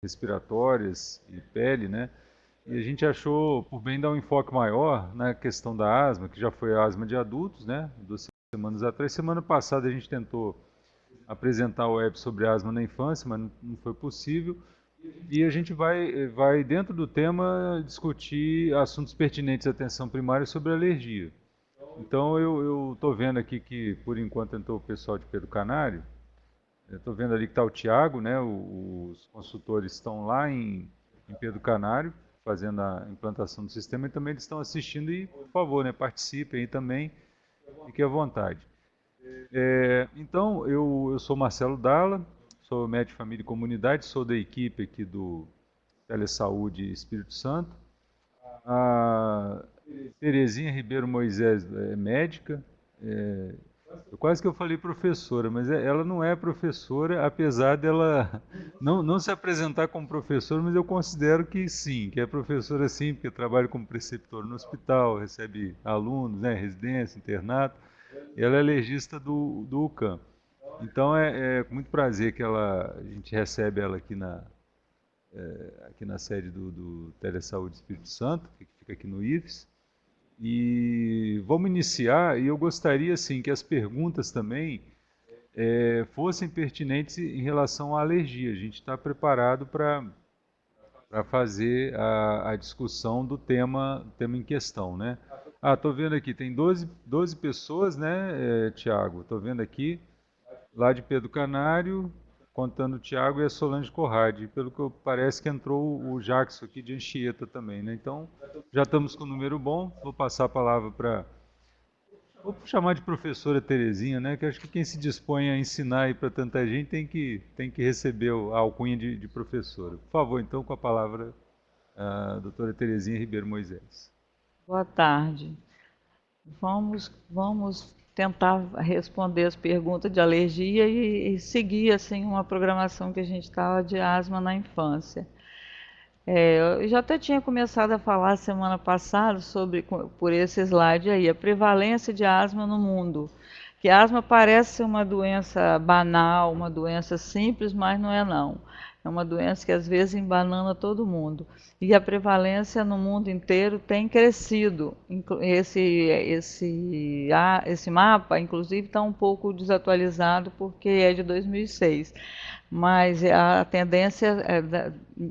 respiratórias e pele, né? E a gente achou por bem dar um enfoque maior na questão da asma, que já foi a asma de adultos, né? 2 semanas atrás. Semana passada a gente tentou apresentar o web sobre asma na infância, mas não foi possível. E a gente vai dentro do tema, discutir assuntos pertinentes à atenção primária sobre alergia. Então eu estou vendo aqui que, por enquanto, entrou o pessoal de Pedro Canário. Estou vendo ali que está o Tiago, né? Os consultores estão lá em Pedro Canário, fazendo a implantação do sistema, e também eles estão assistindo e, por favor, né, participem aí também, fiquem à vontade. Então, eu sou Marcelo Dalla, sou médico de família e comunidade, sou da equipe aqui do Telesaúde Espírito Santo. A Terezinha Ribeiro Moisés é médica. Quase que eu falei professora, mas ela não é professora, apesar dela não se apresentar como professora, mas eu considero que sim, que é professora sim, porque trabalha como preceptor no hospital, recebe alunos, né, residência, internato. Ela é legista do UCAM. Então é com muito prazer que a gente recebe ela aqui na sede do Telesaúde Espírito Santo, que fica aqui no IFES. E vamos iniciar, e eu gostaria assim que as perguntas também fossem pertinentes em relação à alergia. A gente está preparado para fazer a discussão do tema em questão, né? Estou vendo aqui, tem 12 pessoas, né, Tiago? Estou vendo aqui, lá de Pedro Canário, contando o Tiago e a Solange Corrade. Pelo que parece que entrou o Jackson aqui de Anchieta também, né? Então, já estamos com um número bom. Vou passar a palavra para... Vou chamar de professora Terezinha, né? Que acho que quem se dispõe a ensinar aí para tanta gente tem que receber a alcunha de professora. Por favor, então, com a palavra a doutora Terezinha Ribeiro Moisés. Boa tarde. Vamos tentar responder as perguntas de alergia e seguir assim uma programação que a gente estava de asma na infância. Eu já até tinha começado a falar semana passada sobre, por esse slide aí, a prevalência de asma no mundo. Que a asma parece ser uma doença banal, uma doença simples, mas não é não. É uma doença que às vezes embanana todo mundo. E a prevalência no mundo inteiro tem crescido. Esse mapa, inclusive, está um pouco desatualizado porque é de 2006. Mas a tendência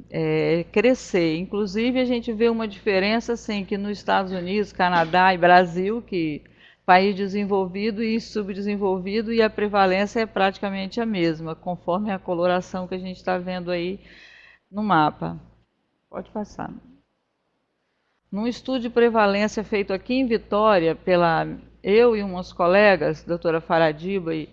é crescer. Inclusive, a gente vê uma diferença assim, que nos Estados Unidos, Canadá e Brasil, que país desenvolvido e subdesenvolvido, e a prevalência é praticamente a mesma, conforme a coloração que a gente está vendo aí no mapa. Pode passar. Num estudo de prevalência feito aqui em Vitória, eu e umas colegas, doutora Faradiba e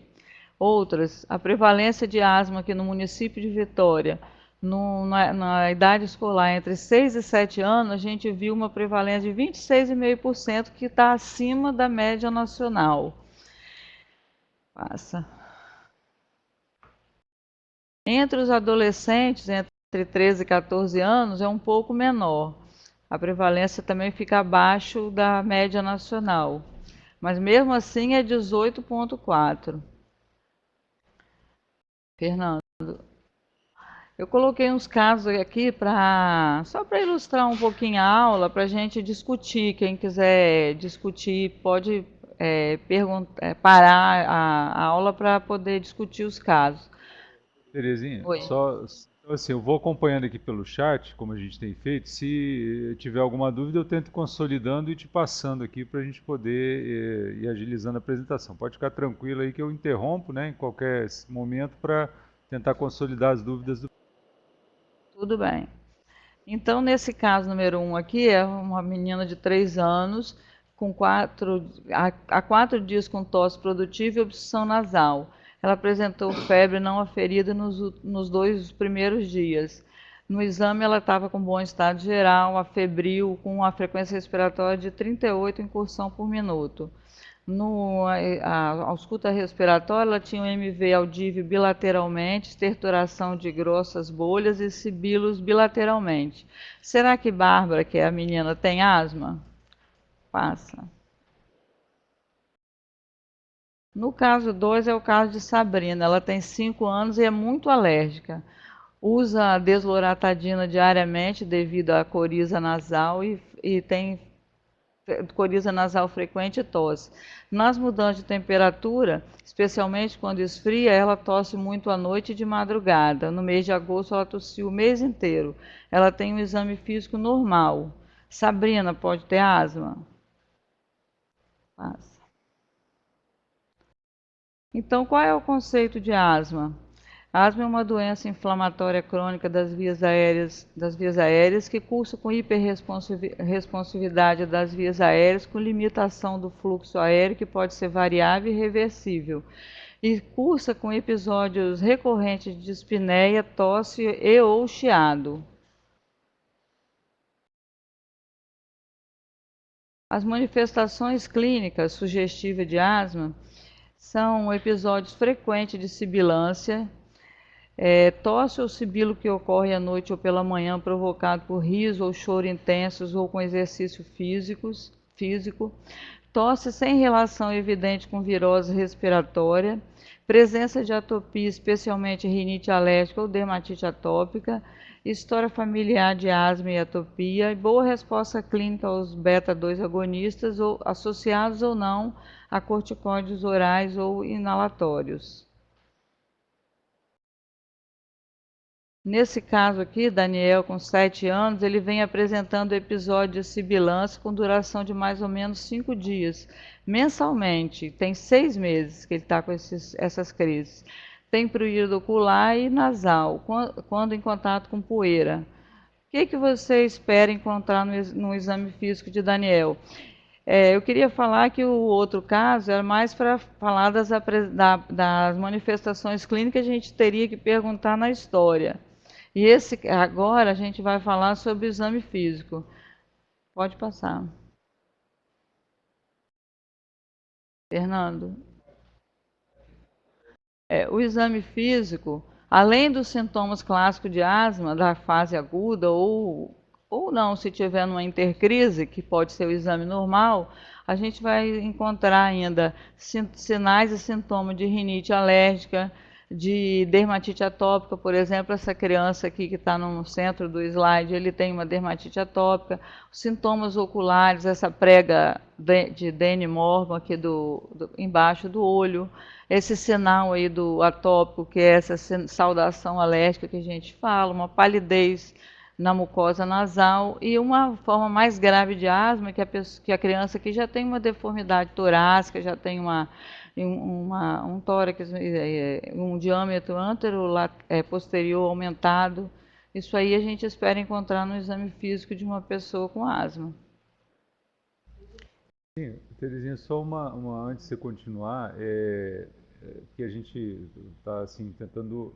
outras, a prevalência de asma aqui no município de Vitória, na idade escolar entre 6 e 7 anos, a gente viu uma prevalência de 26,5%, que está acima da média nacional. Passa. Entre os adolescentes, entre 13 e 14 anos, é um pouco menor. A prevalência também fica abaixo da média nacional, mas mesmo assim é 18,4%. Fernando. Eu coloquei uns casos aqui só para ilustrar um pouquinho a aula, para a gente discutir. Quem quiser discutir pode parar a aula para poder discutir os casos. Terezinha, Oi. só assim, eu vou acompanhando aqui pelo chat, como a gente tem feito. Se tiver alguma dúvida, eu tento consolidando e te passando aqui para a gente poder ir agilizando a apresentação. Pode ficar tranquilo aí que eu interrompo, né, em qualquer momento para tentar consolidar as dúvidas do... Tudo bem. Então, nesse caso número 1 aqui, é uma menina de 3 anos, há 4 dias com tosse produtiva e obstrução nasal. Ela apresentou febre não aferida nos 2 primeiros dias. No exame, ela estava com bom estado geral, afebril, com uma frequência respiratória de 38 incursão por minuto. A ausculta respiratória, ela tinha um MV audível bilateralmente, estertoração de grossas bolhas e sibilos bilateralmente. Será que Bárbara, que é a menina, tem asma? Passa. No caso 2 é o caso de Sabrina. Ela tem 5 anos e é muito alérgica. Usa desloratadina diariamente devido à coriza nasal e tem coriza nasal frequente e tosse. Nas mudanças de temperatura, especialmente quando esfria, ela tosse muito à noite e de madrugada. No mês de agosto, ela tossiu o mês inteiro. Ela tem um exame físico normal. Sabrina pode ter asma? Passa. Então, qual é o conceito de asma? A asma é uma doença inflamatória crônica das vias aéreas que cursa com hiperresponsividade das vias aéreas, com limitação do fluxo aéreo, que pode ser variável e reversível, e cursa com episódios recorrentes de dispneia, tosse e ou chiado. As manifestações clínicas sugestivas de asma são episódios frequentes de sibilância, tosse ou sibilo que ocorre à noite ou pela manhã, provocado por riso ou choro intensos ou com exercício físico, tosse sem relação evidente com virose respiratória, presença de atopia, especialmente rinite alérgica ou dermatite atópica, história familiar de asma e atopia, e boa resposta clínica aos beta-2 agonistas, ou associados ou não a corticóides orais ou inalatórios. Nesse caso aqui, Daniel, com 7 anos, ele vem apresentando episódios de sibilância com duração de mais ou menos 5 dias, mensalmente. Tem 6 meses que ele está com essas crises. Tem prurido ocular e nasal, quando em contato com poeira. O que você espera encontrar no exame físico de Daniel? Eu queria falar que o outro caso era mais para falar das manifestações clínicas, a gente teria que perguntar na história. E agora a gente vai falar sobre o exame físico. Pode passar. Fernando. O exame físico, além dos sintomas clássicos de asma, da fase aguda, ou não, se tiver numa intercrise, que pode ser o exame normal, a gente vai encontrar ainda sinais e sintomas de rinite alérgica, de dermatite atópica, por exemplo, essa criança aqui que está no centro do slide, ele tem uma dermatite atópica, sintomas oculares, essa prega de Danny Morgan aqui embaixo do olho, esse sinal aí do atópico, que é essa saudação alérgica que a gente fala, uma palidez na mucosa nasal, e uma forma mais grave de asma, que a criança aqui já tem uma deformidade torácica, já tem um tórax, um diâmetro posterior aumentado. Isso aí a gente espera encontrar no exame físico de uma pessoa com asma. Sim, Terezinha, só antes de você continuar, que a gente está assim, tentando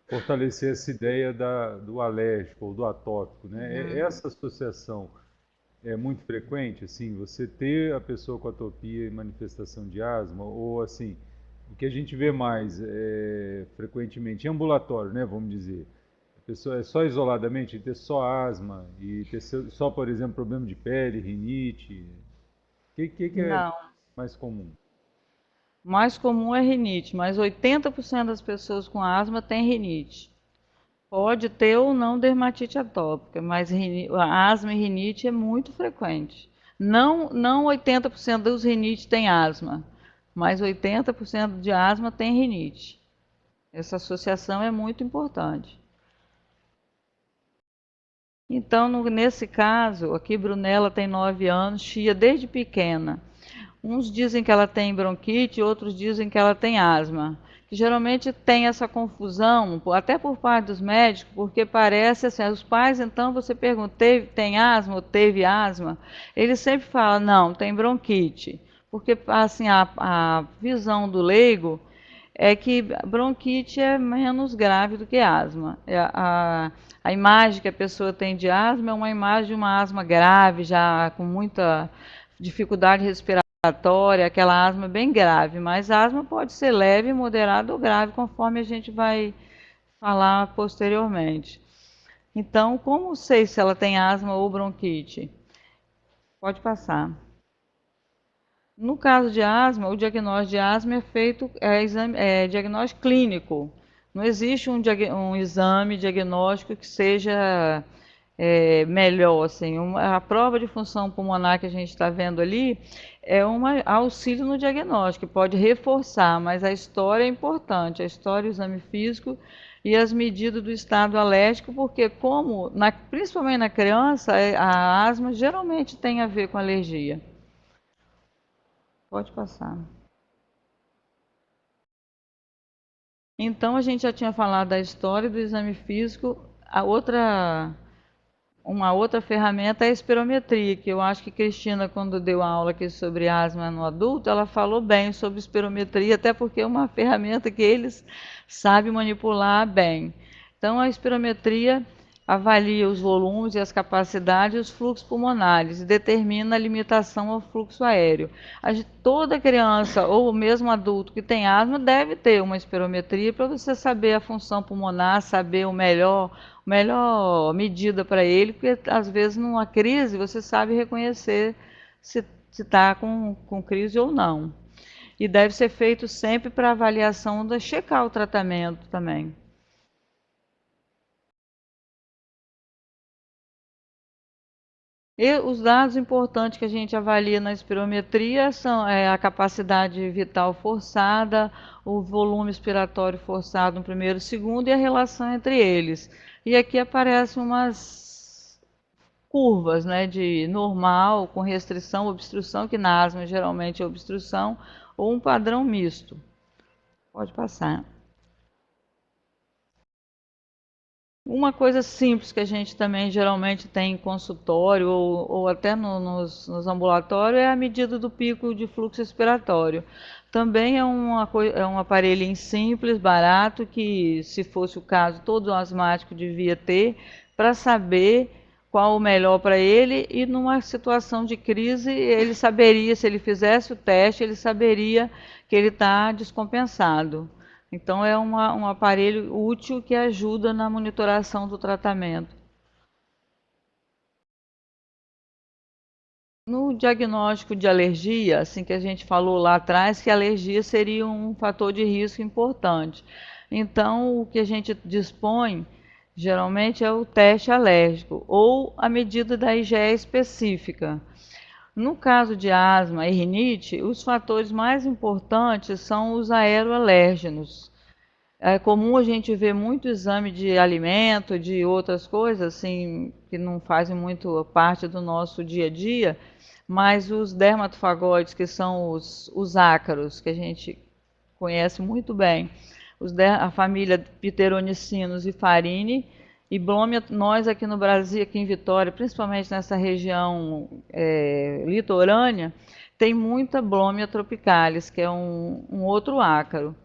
fortalecer essa ideia do alérgico ou do atópico, né? Essa associação é muito frequente, assim, você ter a pessoa com atopia e manifestação de asma, ou assim, o que a gente vê mais frequentemente em ambulatório, né, vamos dizer, a pessoa é só isoladamente ter só asma e ter só, por exemplo, problema de pele, rinite, o que é Não. mais comum? Mais comum é rinite, mas 80% das pessoas com asma têm rinite. Pode ter ou não dermatite atópica, mas a asma e rinite é muito frequente. Não 80% dos rinites têm asma, mas 80% de asma tem rinite. Essa associação é muito importante. Então, nesse caso, aqui Brunella tem 9 anos, chia desde pequena. Uns dizem que ela tem bronquite, outros dizem que ela tem asma. Que geralmente tem essa confusão, até por parte dos médicos, porque parece assim, os pais, então você pergunta, tem asma ou teve asma? Eles sempre falam, não, tem bronquite. Porque assim, a visão do leigo é que bronquite é menos grave do que asma. A imagem que a pessoa tem de asma é uma imagem de uma asma grave, já com muita dificuldade respiratória, aquela asma bem grave, mas a asma pode ser leve, moderada ou grave, conforme a gente vai falar posteriormente. Então, como sei se ela tem asma ou bronquite? Pode passar. No caso de asma, o diagnóstico de asma é feito diagnóstico clínico. Não existe um exame diagnóstico que seja melhor, assim. A prova de função pulmonar que a gente está vendo ali é um auxílio no diagnóstico, que pode reforçar, mas a história é importante, a história, o exame físico e as medidas do estado alérgico, porque principalmente na criança, a asma geralmente tem a ver com alergia. Pode passar. Então, a gente já tinha falado da história do exame físico. Uma outra ferramenta é a espirometria, que eu acho que Cristina, quando deu a aula aqui sobre asma no adulto, ela falou bem sobre espirometria, até porque é uma ferramenta que eles sabem manipular bem. Então, a espirometria avalia os volumes e as capacidades e os fluxos pulmonares e determina a limitação ao fluxo aéreo. Toda criança ou mesmo adulto que tem asma deve ter uma espirometria para você saber a função pulmonar, saber melhor medida para ele, porque às vezes numa crise você sabe reconhecer se está com crise ou não. E deve ser feito sempre para avaliação checar o tratamento também. E os dados importantes que a gente avalia na espirometria são a capacidade vital forçada, o volume expiratório forçado no primeiro e segundo e a relação entre eles. E aqui aparecem umas curvas, né, de normal, com restrição, obstrução, que na asma geralmente é obstrução, ou um padrão misto. Pode passar. Uma coisa simples que a gente também geralmente tem em consultório ou até nos ambulatórios é a medida do pico de fluxo expiratório. Também é um aparelhinho simples, barato, que se fosse o caso todo asmático devia ter, para saber qual o melhor para ele e numa situação de crise ele saberia, se ele fizesse o teste, ele saberia que ele está descompensado. Então, é um aparelho útil que ajuda na monitoração do tratamento. No diagnóstico de alergia, assim que a gente falou lá atrás, que a alergia seria um fator de risco importante. Então, o que a gente dispõe, geralmente, é o teste alérgico ou a medida da IgE específica. No caso de asma e rinite, os fatores mais importantes são os aeroalérgenos. É comum a gente ver muito exame de alimento, de outras coisas, assim, que não fazem muito parte do nosso dia a dia, mas os dermatofagóides, que são os ácaros, que a gente conhece muito bem, a família Pteromycinos e Farine, e Blômia, nós aqui no Brasil, aqui em Vitória, principalmente nessa região litorânea, tem muita Blômia tropicalis, que é um outro ácaro.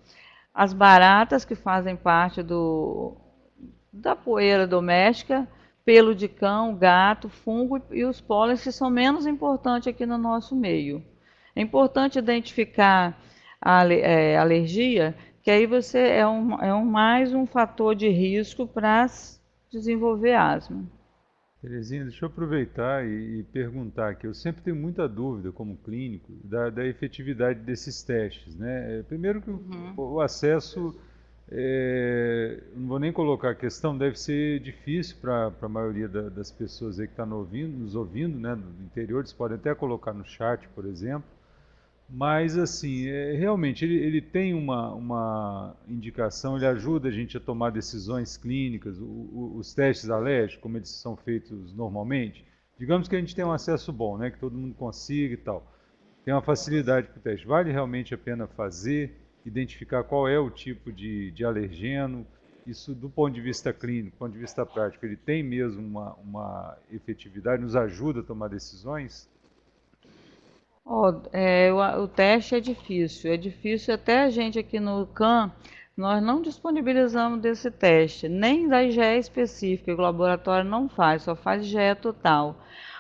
As baratas, que fazem parte da poeira doméstica, pelo de cão, gato, fungo e os pólenes, que são menos importantes aqui no nosso meio. É importante identificar a alergia, que aí você mais um fator de risco para desenvolver asma. Terezinha, deixa eu aproveitar e perguntar aqui. Eu sempre tenho muita dúvida, como clínico, da efetividade desses testes, né? Primeiro que o acesso, não vou nem colocar a questão, deve ser difícil para a maioria das pessoas aí que estão nos ouvindo, né, do interior. Eles podem até colocar no chat, por exemplo. Mas, assim, realmente, ele tem uma indicação, ele ajuda a gente a tomar decisões clínicas, os testes alérgicos, como eles são feitos normalmente. Digamos que a gente tem um acesso bom, né, que todo mundo consiga e tal. Tem uma facilidade para o teste. Vale realmente a pena fazer, identificar qual é o tipo de alergeno. Isso, do ponto de vista clínico, do ponto de vista prático, ele tem mesmo uma efetividade, nos ajuda a tomar decisões? O teste é difícil até a gente aqui no CAM, nós não disponibilizamos desse teste, nem da IgE específica, que o laboratório não faz, só faz IgE total.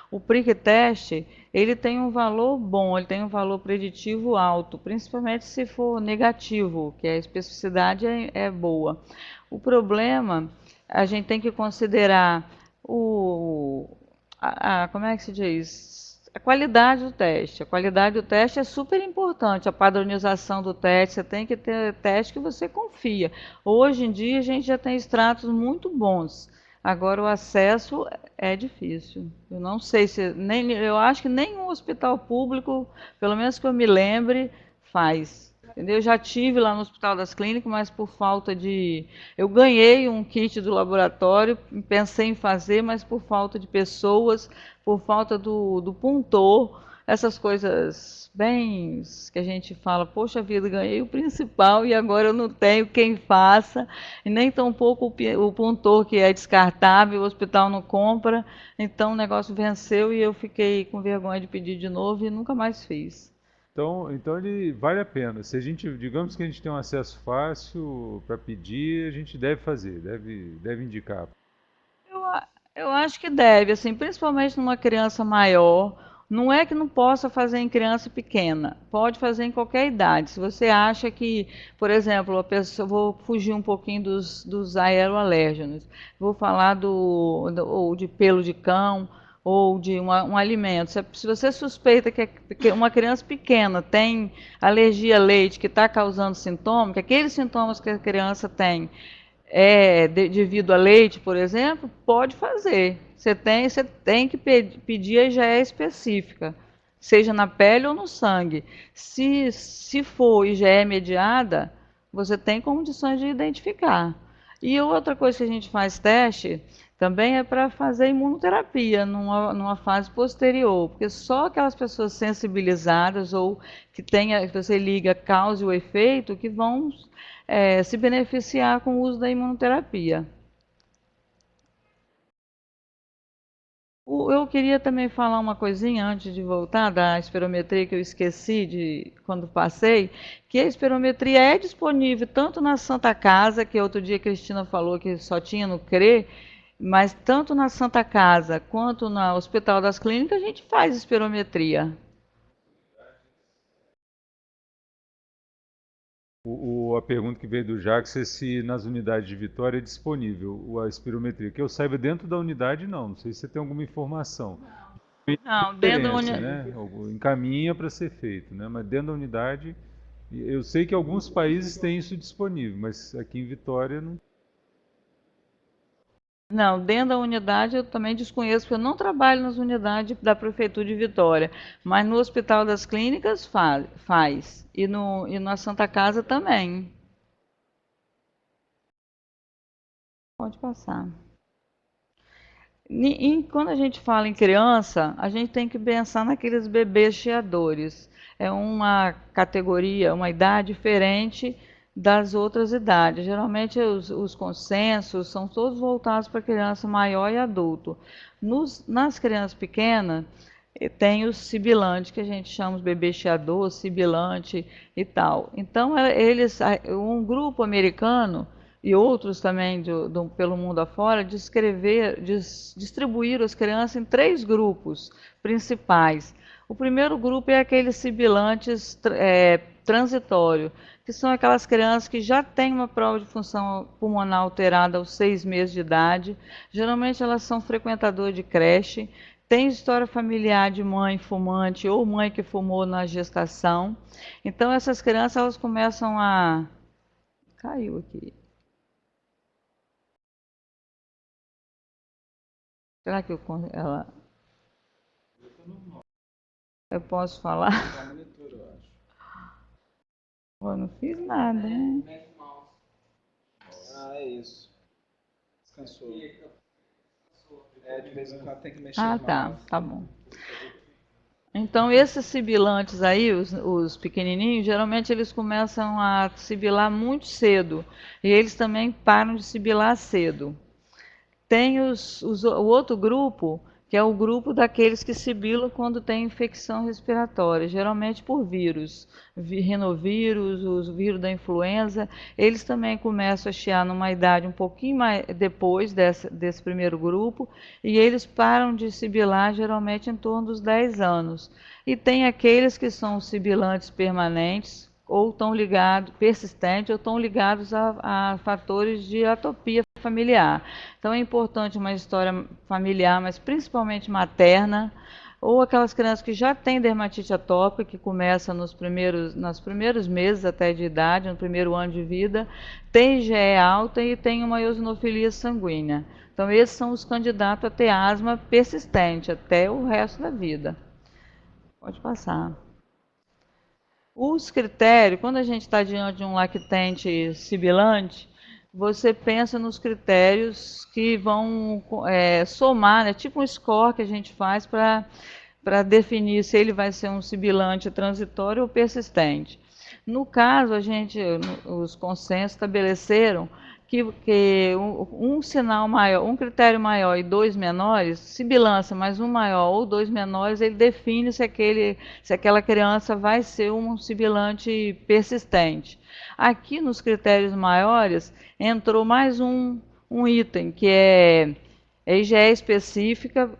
O prick teste, ele tem um valor bom, ele tem um valor preditivo alto, principalmente se for negativo, que a especificidade é boa. O problema, a gente tem que considerar como é que se diz? A qualidade do teste. A qualidade do teste é super importante. A padronização do teste, você tem que ter teste que você confia. Hoje em dia a gente já tem extratos muito bons. Agora o acesso é difícil. Eu não sei se nem eu acho que nenhum hospital público, pelo menos que eu me lembre, faz. Entendeu? Eu já tive lá no Hospital das Clínicas, mas por falta de. Eu ganhei um kit do laboratório, pensei em fazer, mas por falta de pessoas, por falta do puntor, essas coisas bem que a gente fala, poxa vida, ganhei o principal e agora eu não tenho quem faça, e nem tampouco o puntor que é descartável, o hospital não compra, então o negócio venceu e eu fiquei com vergonha de pedir de novo e nunca mais fiz. Então ele vale a pena. Se a gente, digamos que a gente tem um acesso fácil para pedir, a gente deve fazer, deve indicar. Eu, eu acho que deve, assim, principalmente numa criança maior. Não é que não possa fazer em criança pequena, pode fazer em qualquer idade. Se você acha que, por exemplo, a pessoa, vou fugir um pouquinho dos aeroalérgenos, vou falar ou de pelo de cão ou de um alimento. Se você suspeita que uma criança pequena tem alergia a leite que está causando sintomas, que aqueles sintomas que a criança tem devido a leite, por exemplo, pode fazer. Você tem que pedir a IgE específica, seja na pele ou no sangue. Se for IgE mediada, você tem condições de identificar. E outra coisa que a gente faz teste também é para fazer imunoterapia numa fase posterior, porque só aquelas pessoas sensibilizadas ou que você liga a causa e o efeito que vão se beneficiar com o uso da imunoterapia. Eu queria também falar uma coisinha antes de voltar da espirometria que eu esqueci de quando passei, que a espirometria é disponível tanto na Santa Casa, que outro dia a Cristina falou que só tinha no CRE, mas tanto na Santa Casa quanto no Hospital das Clínicas a gente faz espirometria. A pergunta que veio do Jacques é se nas unidades de Vitória é disponível a espirometria. Que eu saiba, dentro da unidade não sei se você tem alguma informação. Não, dentro da Diferença, unidade. né? Encaminha para ser feito, né? Mas dentro da unidade, eu sei que alguns países têm isso disponível, mas aqui em Vitória não. Não, dentro da unidade eu também desconheço, porque eu não trabalho nas unidades da Prefeitura de Vitória, mas no Hospital das Clínicas faz, e na Santa Casa também. Pode passar. Quando a gente fala em criança, a gente tem que pensar naqueles bebês cheadores. É uma categoria, uma idade diferente das outras idades. Geralmente os consensos são todos voltados para criança maior e adulto. Nas crianças pequenas, tem os sibilantes, que a gente chama de bebê cheador, sibilante e tal. Então, um grupo americano e outros também pelo mundo afora, distribuíram as crianças em 3 grupos principais. O primeiro grupo é aqueles sibilantes transitórios, que são aquelas crianças que já têm uma prova de função pulmonar alterada aos 6 meses de idade. Geralmente elas são frequentadoras de creche, têm história familiar de mãe fumante ou mãe que fumou na gestação. Então essas crianças elas começam a... Caiu aqui. Será que eu posso falar? Eu não fiz nada, né? Ah, é isso. Descansou. De vez em quando tem que mexer Ah, no tá, mouse. tá bom. Então, esses sibilantes aí, os pequenininhos, geralmente eles começam a sibilar muito cedo. E eles também param de sibilar cedo. Tem o outro grupo, que é o grupo daqueles que sibilam quando tem infecção respiratória, geralmente por vírus, rinovírus, os vírus da influenza. Eles também começam a chiar numa idade um pouquinho mais depois desse primeiro grupo, e eles param de sibilar geralmente em torno dos 10 anos. E tem aqueles que são sibilantes permanentes, ou estão ligados, persistentes, ou estão ligados a fatores de atopia familiar. Então é importante uma história familiar, mas principalmente materna, ou aquelas crianças que já têm dermatite atópica, que começa nos primeiros meses até de idade, no primeiro ano de vida, tem IgE alta e tem uma eosinofilia sanguínea. Então, esses são os candidatos a ter asma persistente até o resto da vida. Pode passar. Os critérios, quando a gente está diante de um lactente sibilante, você pensa nos critérios que vão somar, né? Tipo um score que a gente faz para definir se ele vai ser um sibilante transitório ou persistente. No caso, os consensos estabeleceram que um sinal maior, um critério maior e dois menores, sibilância mais um maior ou dois menores, ele define se aquela criança vai ser um sibilante persistente. Aqui nos critérios maiores entrou mais um item, que é IgE específica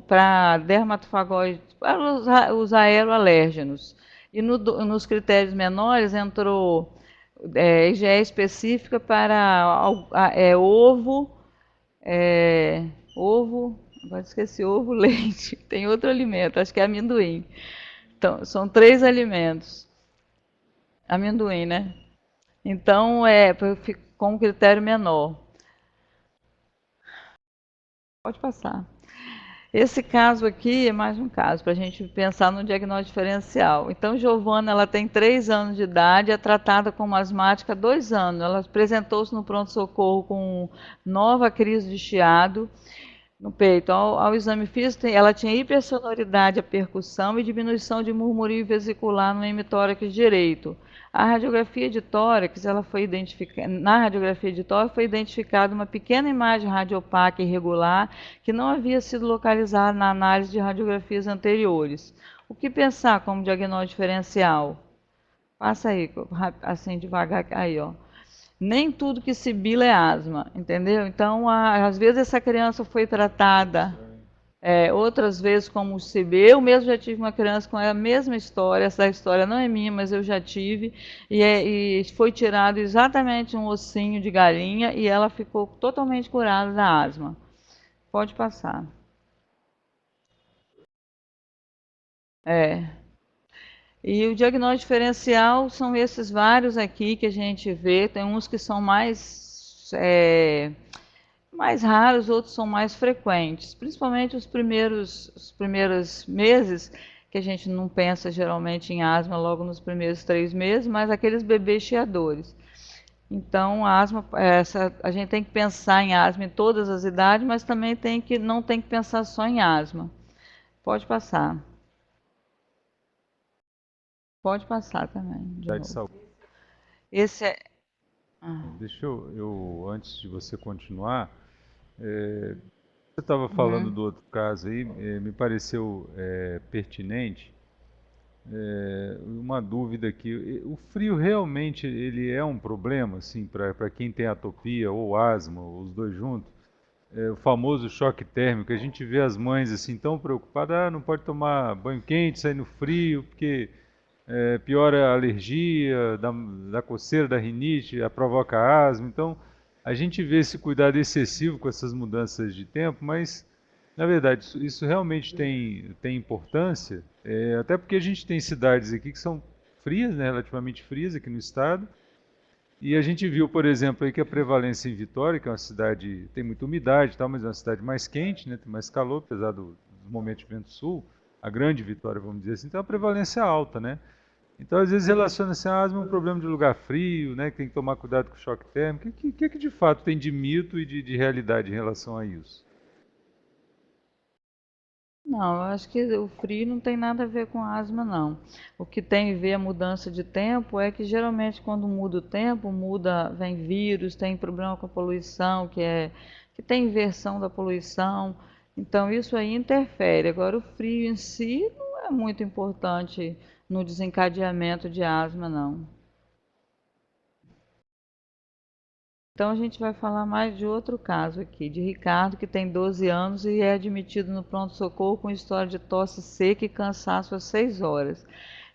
para dermatofagóides, para os aeroalérgenos. E nos critérios menores entrou IgE específica para ovo, agora esqueci, ovo, leite, tem outro alimento, acho que é amendoim. Então, são 3 alimentos. Amendoim, né? Então, com um critério menor. Pode passar. Esse caso aqui é mais um caso para a gente pensar no diagnóstico diferencial. Então, Giovana, ela tem 3 anos de idade, é tratada como asmática há 2 anos. Ela apresentou-se no pronto-socorro com nova crise de chiado no peito. Ao exame físico, ela tinha hipersonoridade à percussão e diminuição de murmúrio vesicular no hemitórax direito. A radiografia de tórax, na radiografia de tórax foi identificada uma pequena imagem radiopaca irregular que não havia sido localizada na análise de radiografias anteriores. O que pensar como diagnóstico diferencial? Passa aí, assim devagar, aí ó. Nem tudo que sibila é asma, entendeu? Então, às vezes essa criança foi tratada outras vezes como CB. Eu mesmo já tive uma criança com a mesma história. Essa história não é minha, mas eu já tive. E foi tirado exatamente um ossinho de galinha e ela ficou totalmente curada da asma. Pode passar. E o diagnóstico diferencial são esses vários aqui que a gente vê. Tem uns que são mais raros, outros são mais frequentes, principalmente os primeiros meses, que a gente não pensa geralmente em asma logo nos primeiros 3 meses, mas aqueles bebês chiadores. Então, a asma, a gente tem que pensar em asma em todas as idades, mas também não tem que pensar só em asma. Pode passar. Pode passar também. De novo. Esse é. Deixa antes de você continuar, você estava falando do outro caso aí, me pareceu pertinente. Uma dúvida aqui, o frio realmente ele é um problema, assim, para quem tem atopia ou asma, os dois juntos? O famoso choque térmico, a gente vê as mães assim tão preocupadas, não pode tomar banho quente, sair no frio, porque piora a alergia, da coceira, da rinite, provoca asma. Então, a gente vê esse cuidado excessivo com essas mudanças de tempo, mas, na verdade, isso realmente tem importância, até porque a gente tem cidades aqui que são frias, né, relativamente frias aqui no estado, e a gente viu, por exemplo, aí que a prevalência em Vitória, que é uma cidade, tem muita umidade e tal, mas é uma cidade mais quente, né, tem mais calor, apesar do momento de vento sul, a grande Vitória, vamos dizer assim, tem uma prevalência alta, né? Então, às vezes, relaciona-se a asma a um problema de lugar frio, né, que tem que tomar cuidado com o choque térmico. O que de fato tem de mito e de realidade em relação a isso? Não, eu acho que o frio não tem nada a ver com asma, não. O que tem a ver a mudança de tempo é que geralmente quando muda o tempo, vem vírus, tem problema com a poluição, que tem inversão da poluição. Então isso aí interfere. Agora o frio em si não é muito importante no desencadeamento de asma, não. Então a gente vai falar mais de outro caso aqui, de Ricardo, que tem 12 anos e é admitido no pronto-socorro com história de tosse seca e cansaço às 6 horas.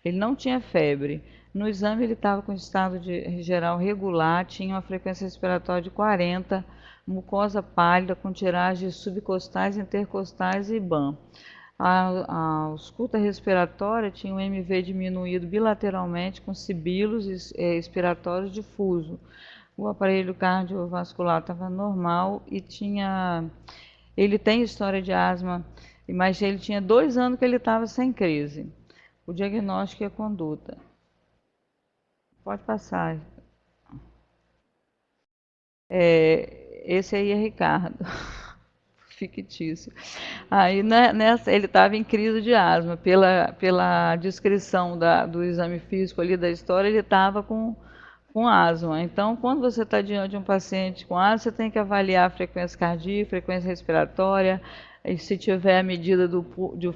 Ele não tinha febre. No exame ele estava com estado geral regular, tinha uma frequência respiratória de 40, mucosa pálida com tiragens subcostais, intercostais e IBAN. A ausculta respiratória tinha um MV diminuído bilateralmente com sibilos expiratórios difuso. O aparelho cardiovascular estava normal e ele tem história de asma, mas ele tinha 2 anos que ele estava sem crise. O diagnóstico e a conduta. Pode passar. Esse aí é Ricardo, fictício. Aí ele estava em crise de asma. Pela descrição do exame físico ali da história, ele estava com asma. Então, quando você está diante de um paciente com asma, você tem que avaliar a frequência cardíaca, frequência respiratória, e se tiver a medida do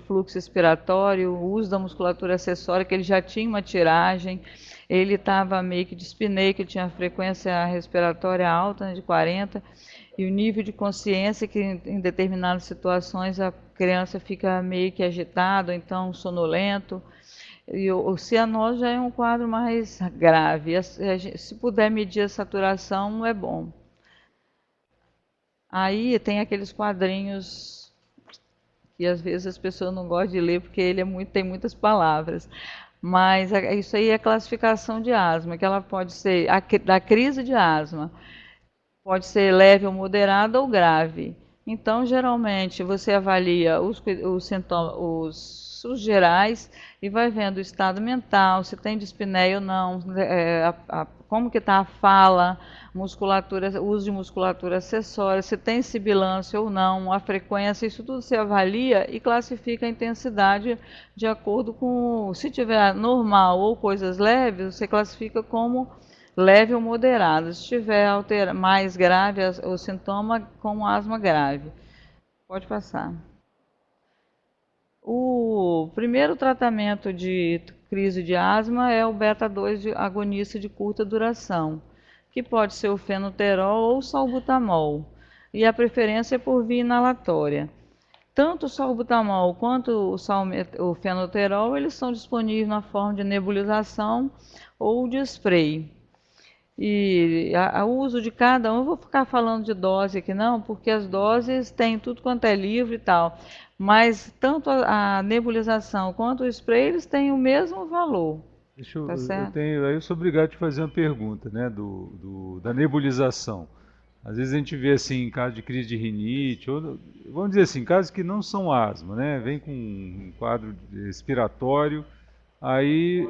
fluxo expiratório, o uso da musculatura acessória, que ele já tinha uma tiragem, ele estava meio que dispneico, tinha a frequência respiratória alta, né, de 40, e o nível de consciência, que em determinadas situações a criança fica meio que agitada, então sonolento. E o cianose já é um quadro mais grave. Se puder medir a saturação, é bom. Aí tem aqueles quadrinhos que às vezes as pessoas não gostam de ler porque tem muitas palavras. Mas isso aí é classificação de asma, que ela pode ser da crise de asma. Pode ser leve ou moderada ou grave. Então, geralmente, você avalia os sintomas, os gerais, e vai vendo o estado mental, se tem dispneia ou não, como que está a fala, musculatura, uso de musculatura acessória, se tem sibilância ou não, a frequência, isso tudo você avalia e classifica a intensidade de acordo com, se tiver normal ou coisas leves, você classifica como leve ou moderado. Se estiver mais grave o sintoma, como asma grave. Pode passar. O primeiro tratamento de crise de asma é o beta-2 agonista de curta duração, que pode ser o fenoterol ou o salbutamol, e a preferência é por via inalatória. Tanto o salbutamol quanto o fenoterol, eles são disponíveis na forma de nebulização ou de spray. E o uso de cada um, eu vou ficar falando de dose aqui não, porque as doses tem tudo quanto é livro e tal, mas tanto a nebulização quanto o spray, eles têm o mesmo valor, tá certo? Aí eu sou obrigado a te fazer uma pergunta, né, da nebulização. Às vezes a gente vê assim, em caso de crise de rinite, ou vamos dizer assim, casos que não são asma, né, vem com um quadro respiratório. Aí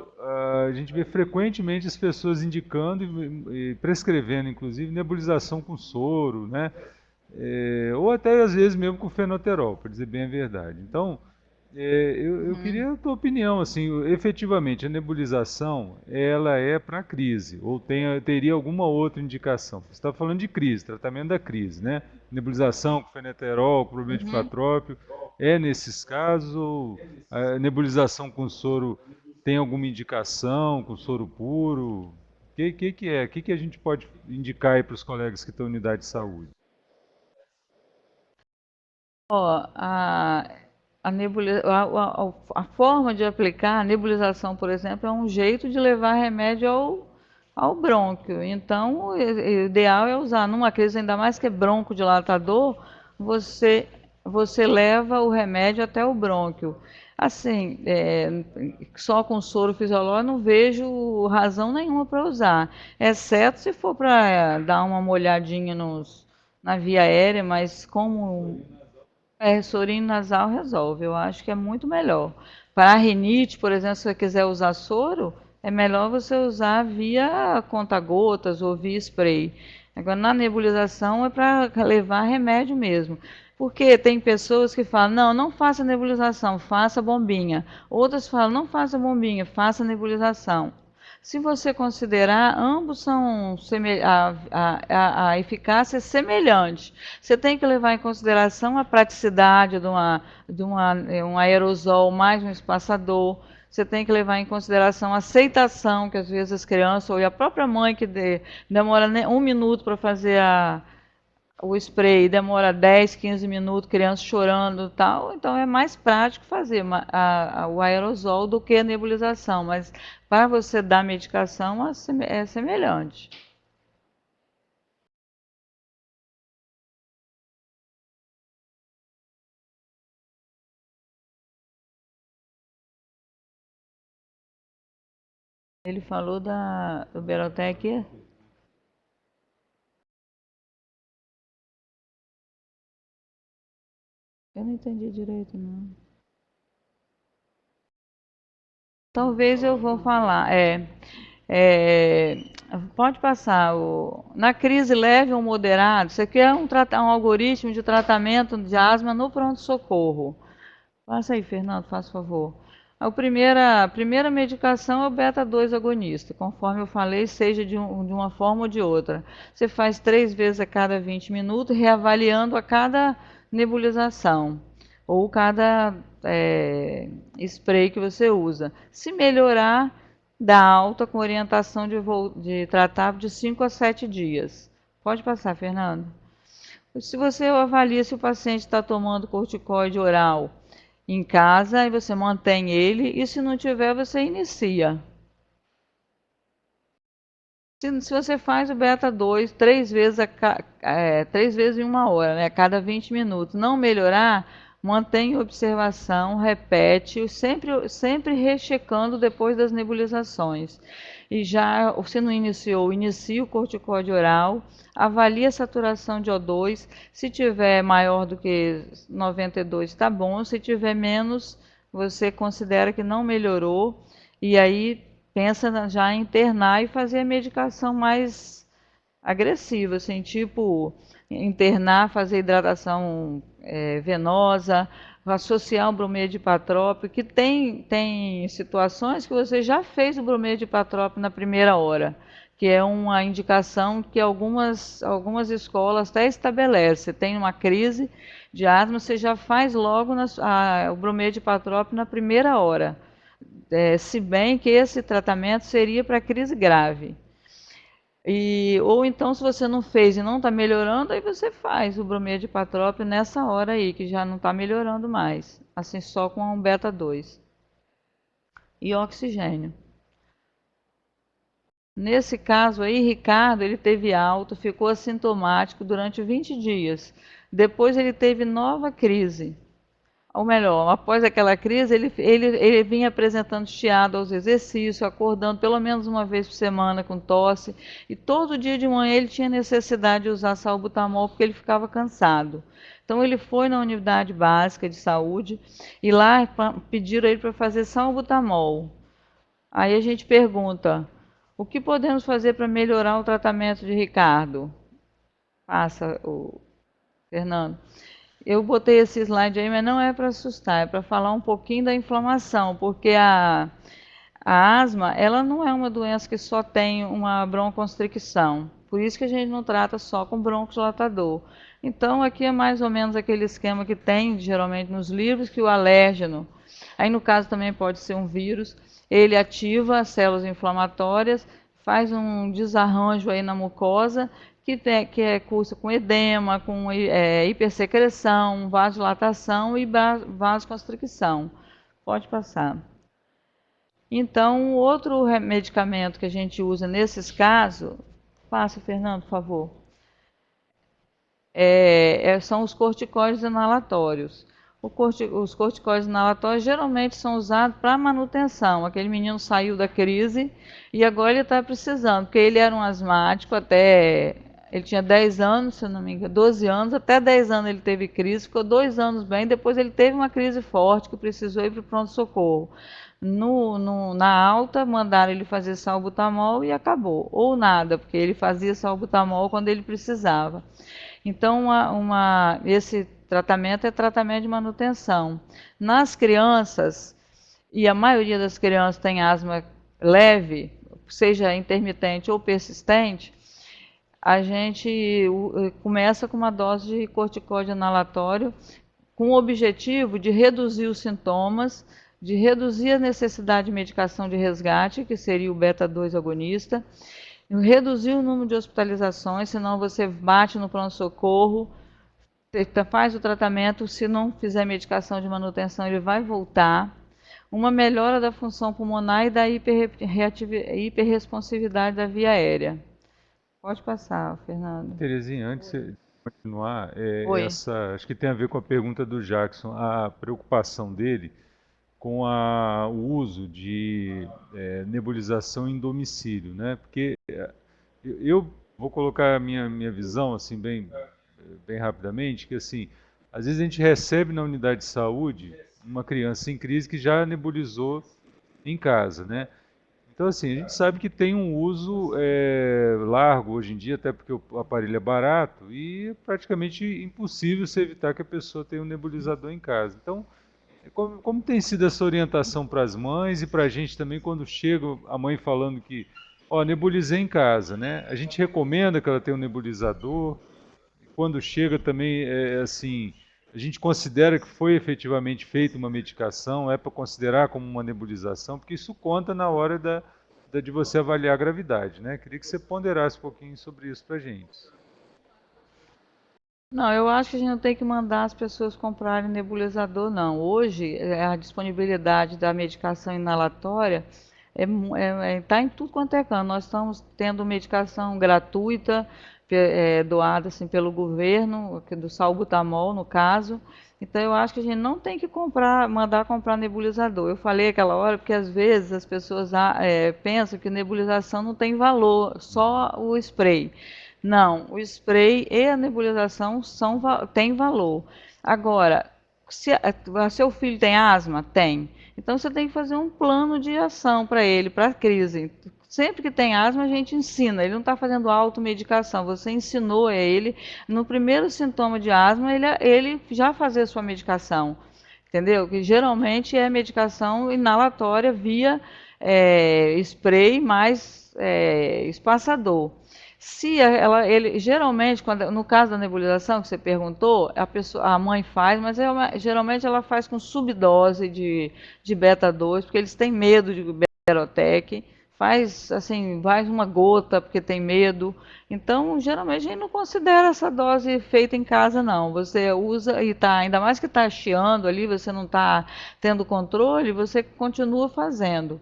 a gente vê frequentemente as pessoas indicando e prescrevendo, inclusive, nebulização com soro, né? Ou até às vezes mesmo com fenoterol, para dizer bem a verdade. Então, eu queria a tua opinião, assim, efetivamente a nebulização, ela é para crise, ou teria alguma outra indicação? Você está falando de crise, tratamento da crise, né? Nebulização com fenoterol, com problema de fatrópio, é nesses casos, ou a nebulização com soro tem alguma indicação, com soro puro? Que é? O que a gente pode indicar aí para os colegas que estão em unidade de saúde? Ó, a forma de aplicar a nebulização, por exemplo, é um jeito de levar remédio ao brônquio. Então, o ideal é usar numa crise, ainda mais que é broncodilatador, você leva o remédio até o brônquio. Assim, só com soro fisiológico eu não vejo razão nenhuma para usar, exceto se for para dar uma molhadinha na via aérea, mas como sorinho nasal resolve, eu acho que é muito melhor. Para a rinite, por exemplo, se você quiser usar soro, é melhor você usar via conta-gotas ou via spray. Agora, na nebulização é para levar remédio mesmo. Porque tem pessoas que falam, não, não faça nebulização, faça bombinha. Outras falam, não faça bombinha, faça nebulização. Se você considerar, ambos são a eficácia é semelhante. Você tem que levar em consideração a praticidade um aerosol mais um espaçador. Você tem que levar em consideração a aceitação, que às vezes as crianças ou a própria mãe que demora 1 minuto para fazer o spray, demora 10, 15 minutos, criança chorando e tal, então é mais prático fazer o aerosol do que a nebulização, mas para você dar medicação é semelhante. Ele falou do Berotec. Eu não entendi direito, não. Talvez eu vou falar. É, pode passar. Na crise leve ou moderada, isso aqui é um algoritmo de tratamento de asma no pronto-socorro. Passa aí, Fernando, faz favor. A primeira medicação é o beta-2 agonista, conforme eu falei, seja de uma forma ou de outra. Você faz 3 vezes a cada 20 minutos, reavaliando a cada nebulização ou cada spray que você usa. Se melhorar, dá alta com orientação de tratar de 5 a 7 dias. Pode passar, Fernando. Se você avalia se o paciente está tomando corticoide oral em casa, aí você mantém ele, e se não tiver, você inicia. Se você faz o beta-2 três vezes em 1 hora, né, a cada 20 minutos, não melhorar, mantém observação, repete, sempre rechecando depois das nebulizações. E já, se não iniciou, inicia o corticóide oral, avalie a saturação de O2, se tiver maior do que 92 está bom, se tiver menos, você considera que não melhorou, e aí pensa já em internar e fazer a medicação mais agressiva, assim, tipo internar, fazer hidratação venosa, associar o bromedo de ipatrópico, que tem situações que você já fez o bromedo de ipatrópico na primeira hora, que é uma indicação que algumas escolas até estabelecem. Tem uma crise de asma, você já faz logo o bromedo de ipatrópico na primeira hora. Se bem que esse tratamento seria para crise grave. Ou então, se você não fez e não está melhorando, aí você faz o bromedo de ipatrópio nessa hora aí, que já não está melhorando mais. Assim, só com um beta-2. E oxigênio. Nesse caso aí, Ricardo, ele teve alta, ficou assintomático durante 20 dias. Depois ele teve nova crise. Ou melhor, após aquela crise, ele vinha apresentando chiado aos exercícios, acordando pelo menos uma vez por semana com tosse, e todo dia de manhã ele tinha necessidade de usar salbutamol porque ele ficava cansado. Então ele foi na unidade básica de saúde e lá pediram ele para fazer salbutamol. Aí a gente pergunta, o que podemos fazer para melhorar o tratamento de Ricardo? Passa, o Fernando. Eu botei esse slide aí, mas não é para assustar, é para falar um pouquinho da inflamação, porque a asma, ela não é uma doença que só tem uma broncoconstricção. Por isso que a gente não trata só com broncodilatador. Então, aqui é mais ou menos aquele esquema que tem, geralmente, nos livros, que o alérgeno, aí no caso também pode ser um vírus, ele ativa as células inflamatórias, faz um desarranjo aí na mucosa, que cursa com edema, com hipersecreção, vasodilatação e vasoconstricção. Pode passar. Então, outro medicamento que a gente usa nesses casos, passa, Fernando, por favor, são os corticoides inalatórios. Os corticoides inalatórios geralmente são usados para manutenção. Aquele menino saiu da crise e agora ele está precisando, porque ele era um asmático ele tinha 10 anos, se não me engano, 12 anos, até 10 anos ele teve crise, ficou 2 anos bem, depois ele teve uma crise forte que precisou ir para o pronto-socorro. Na alta, mandaram ele fazer salbutamol e acabou. Ou nada, porque ele fazia salbutamol quando ele precisava. Então, esse tratamento é tratamento de manutenção. Nas crianças, e a maioria das crianças tem asma leve, seja intermitente ou persistente, a gente começa com uma dose de corticóide inalatório com o objetivo de reduzir os sintomas, de reduzir a necessidade de medicação de resgate, que seria o beta-2 agonista, reduzir o número de hospitalizações, senão você bate no pronto-socorro, faz o tratamento, se não fizer medicação de manutenção, ele vai voltar. Uma melhora da função pulmonar e da hiperresponsividade da via aérea. Pode passar, Fernando. Terezinha, antes de continuar, Oi. acho que tem a ver com a pergunta do Jackson, a preocupação dele com o uso de nebulização em domicílio, né? Porque eu vou colocar a minha visão assim bem rapidamente, que assim, às vezes a gente recebe na unidade de saúde uma criança em crise que já nebulizou em casa, né? Então assim, a gente sabe que tem um uso largo hoje em dia, até porque o aparelho é barato e é praticamente impossível se evitar que a pessoa tenha um nebulizador em casa. Então, como tem sido essa orientação para as mães e para a gente também quando chega a mãe falando que, ó, nebulizei em casa, né? A gente recomenda que ela tenha um nebulizador. Quando chega também, assim, a gente considera que foi efetivamente feita uma medicação, é para considerar como uma nebulização, porque isso conta na hora de você avaliar a gravidade, né? Queria que você ponderasse um pouquinho sobre isso para a gente. Não, eu acho que a gente não tem que mandar as pessoas comprarem nebulizador, não. Hoje, a disponibilidade da medicação inalatória está em tudo quanto é canto. Nós estamos tendo medicação gratuita, doada assim, pelo governo, do salbutamol, no caso. Então, eu acho que a gente não tem que mandar comprar nebulizador. Eu falei aquela hora porque, às vezes, as pessoas pensam que nebulização não tem valor, só o spray. Não, o spray e a nebulização têm valor. Agora, se seu filho tem asma? Tem. Então você tem que fazer um plano de ação para ele, para a crise. Sempre que tem asma, a gente ensina. Ele não está fazendo automedicação. Você ensinou a ele, no primeiro sintoma de asma, ele já fazer sua medicação. Entendeu? Que geralmente é medicação inalatória via spray mais espaçador. Ele geralmente, no caso da nebulização que você perguntou, a mãe faz, mas geralmente ela faz com subdose de beta 2, porque eles têm medo de Berotec. Faz assim, mais uma gota porque tem medo. Então, geralmente a gente não considera essa dose feita em casa, não. Você usa e tá, ainda mais que está chiando ali, você não está tendo controle, você continua fazendo.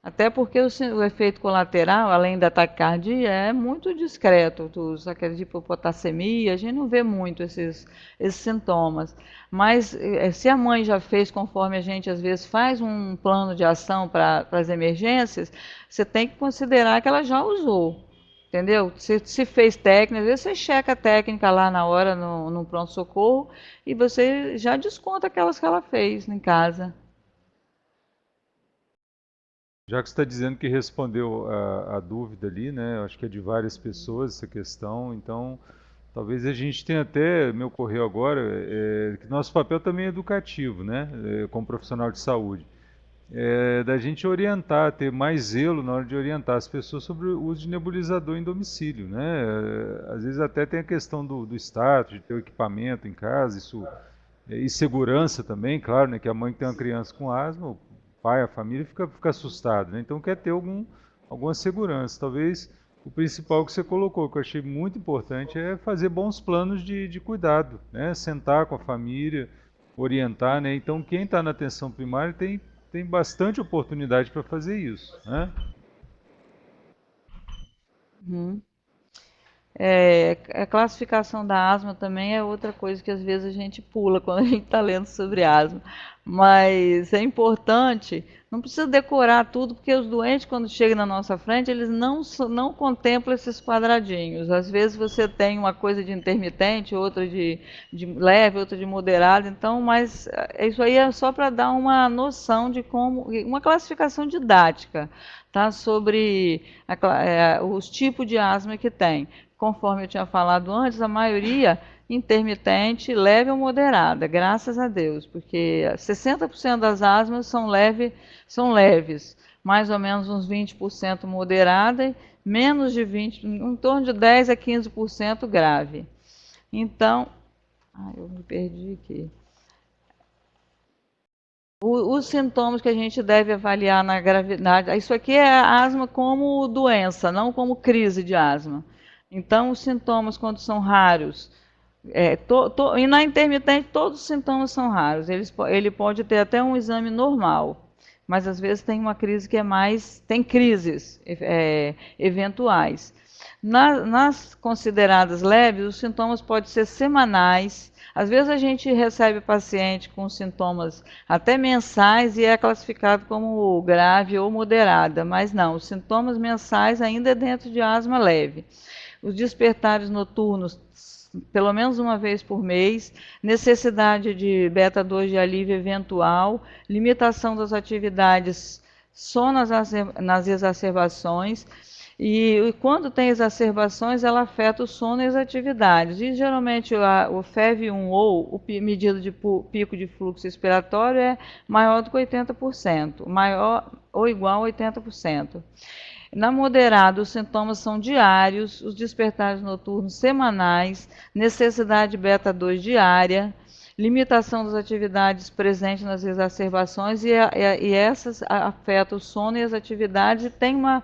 Até porque o efeito colateral, além da taquicardia, é muito discreto. Aquele de hipopotassemia, a gente não vê muito esses sintomas. Mas se a mãe já fez, conforme a gente às vezes faz um plano de ação para as emergências, você tem que considerar que ela já usou. Entendeu? Se fez técnica, às vezes você checa a técnica lá na hora, no pronto-socorro, e você já desconta aquelas que ela fez em casa. Já que você está dizendo que respondeu a dúvida ali, né? Eu acho que é de várias pessoas essa questão, então talvez a gente tenha até, me ocorreu agora, que nosso papel também é educativo, né? Como profissional de saúde. Da gente orientar, ter mais zelo na hora de orientar as pessoas sobre o uso de nebulizador em domicílio, né? Às vezes até tem a questão do status, de ter o equipamento em casa, isso, e segurança também, claro, né? Que a mãe que tem uma criança com asma, o pai, a família fica assustado, né? Então quer ter alguma segurança. Talvez o principal que você colocou, que eu achei muito importante, é fazer bons planos de cuidado, né? Sentar com a família, orientar, né? Então quem está na atenção primária tem bastante oportunidade para fazer isso, né? Uhum. A classificação da asma também é outra coisa que às vezes a gente pula quando a gente está lendo sobre asma. Mas é importante, não precisa decorar tudo, porque os doentes, quando chegam na nossa frente, eles não contemplam esses quadradinhos. Às vezes você tem uma coisa de intermitente, outra de leve, outra de moderada, então, mas isso aí é só para dar uma noção de como, uma classificação didática, tá? Sobre os tipos de asma que tem. Conforme eu tinha falado antes, a maioria intermitente, leve ou moderada, graças a Deus, porque 60% das asmas são leves, mais ou menos uns 20% moderada, e menos de 20, em torno de 10 a 15% grave. Então, eu me perdi aqui. Os sintomas que a gente deve avaliar na gravidade, isso aqui é a asma como doença, não como crise de asma. Então, os sintomas, quando são raros, e na intermitente todos os sintomas são raros. Ele pode ter até um exame normal, mas às vezes tem uma crise que tem crises eventuais. Nas consideradas leves, os sintomas podem ser semanais. Às vezes a gente recebe paciente com sintomas até mensais e é classificado como grave ou moderada, mas não, os sintomas mensais ainda é dentro de asma leve. Os despertares noturnos, pelo menos uma vez por mês, necessidade de beta-2 de alívio eventual, limitação das atividades só nas exacerbações, e quando tem exacerbações, ela afeta o sono e as atividades. E geralmente o FEV1 ou medida de pico de fluxo expiratório é maior do que 80%, maior ou igual a 80%. Na moderada, os sintomas são diários, os despertares noturnos semanais, necessidade de beta-2 diária, limitação das atividades presentes nas exacerbações e essas afetam o sono e as atividades e tem uma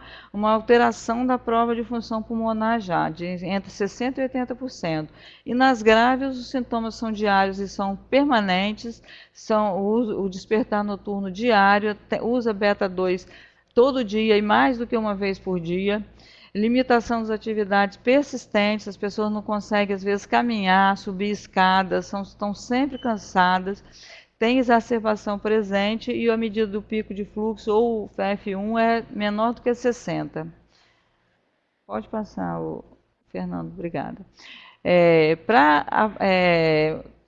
alteração da prova de função pulmonar já, de entre 60% e 80%. E nas graves, os sintomas são diários e são permanentes, são o despertar noturno diário, usa beta-2 todo dia e mais do que uma vez por dia. Limitação das atividades persistentes, as pessoas não conseguem às vezes caminhar, subir escadas, estão sempre cansadas, tem exacerbação presente e a medida do pico de fluxo ou o FF1 é menor do que 60. Pode passar, Fernando, obrigada. Para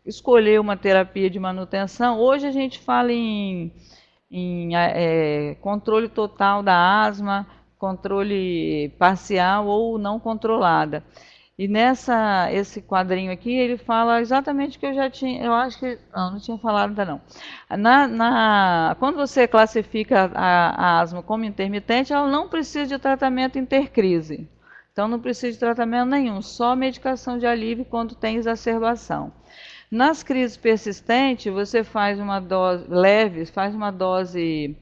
escolher uma terapia de manutenção, hoje a gente fala em controle total da asma, controle parcial ou não controlada. E esse quadrinho aqui, ele fala exatamente o que eu já tinha, eu acho que, não tinha falado ainda não. Quando você classifica a asma como intermitente, ela não precisa de tratamento intercrise. Então não precisa de tratamento nenhum, só medicação de alívio quando tem exacerbação. Nas crises persistentes, você faz uma dose leve, faz uma dose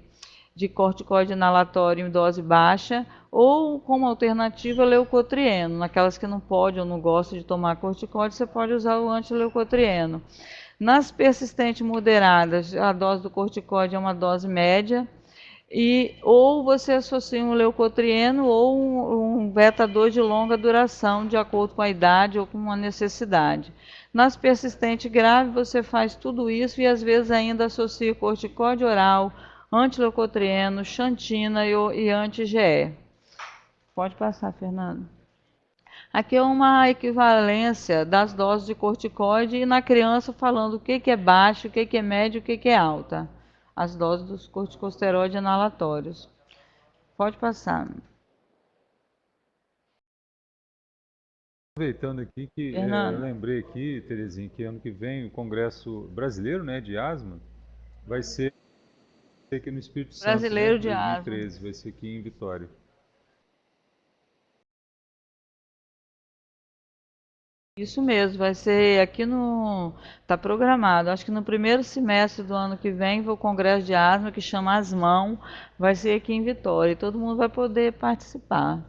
de corticoide inalatório em dose baixa, ou como alternativa leucotrieno. Naquelas que não pode ou não gosta de tomar corticoide, você pode usar o antileucotrieno. Nas persistentes moderadas, a dose do corticoide é uma dose média, ou você associa um leucotrieno ou um beta-2 de longa duração, de acordo com a idade ou com uma necessidade. Nas persistentes graves, você faz tudo isso e às vezes ainda associa corticoide oral, antileucotrieno, xantina e anti-GE. Pode passar, Fernando. Aqui é uma equivalência das doses de corticoide e na criança falando o que é baixo, o que é médio, o que é alta. As doses dos corticosteroides inalatórios. Pode passar. Aproveitando aqui que eu lembrei aqui, Terezinha, que ano que vem o Congresso Brasileiro, né, de Asma vai ser aqui no Espírito Santo, Brasileiro de 2013, asma. vai ser aqui em Vitória. Isso mesmo, vai ser aqui está programado, acho que no primeiro semestre do ano que vem, o Congresso de Asma, que chama Asmão, vai ser aqui em Vitória, e todo mundo vai poder participar.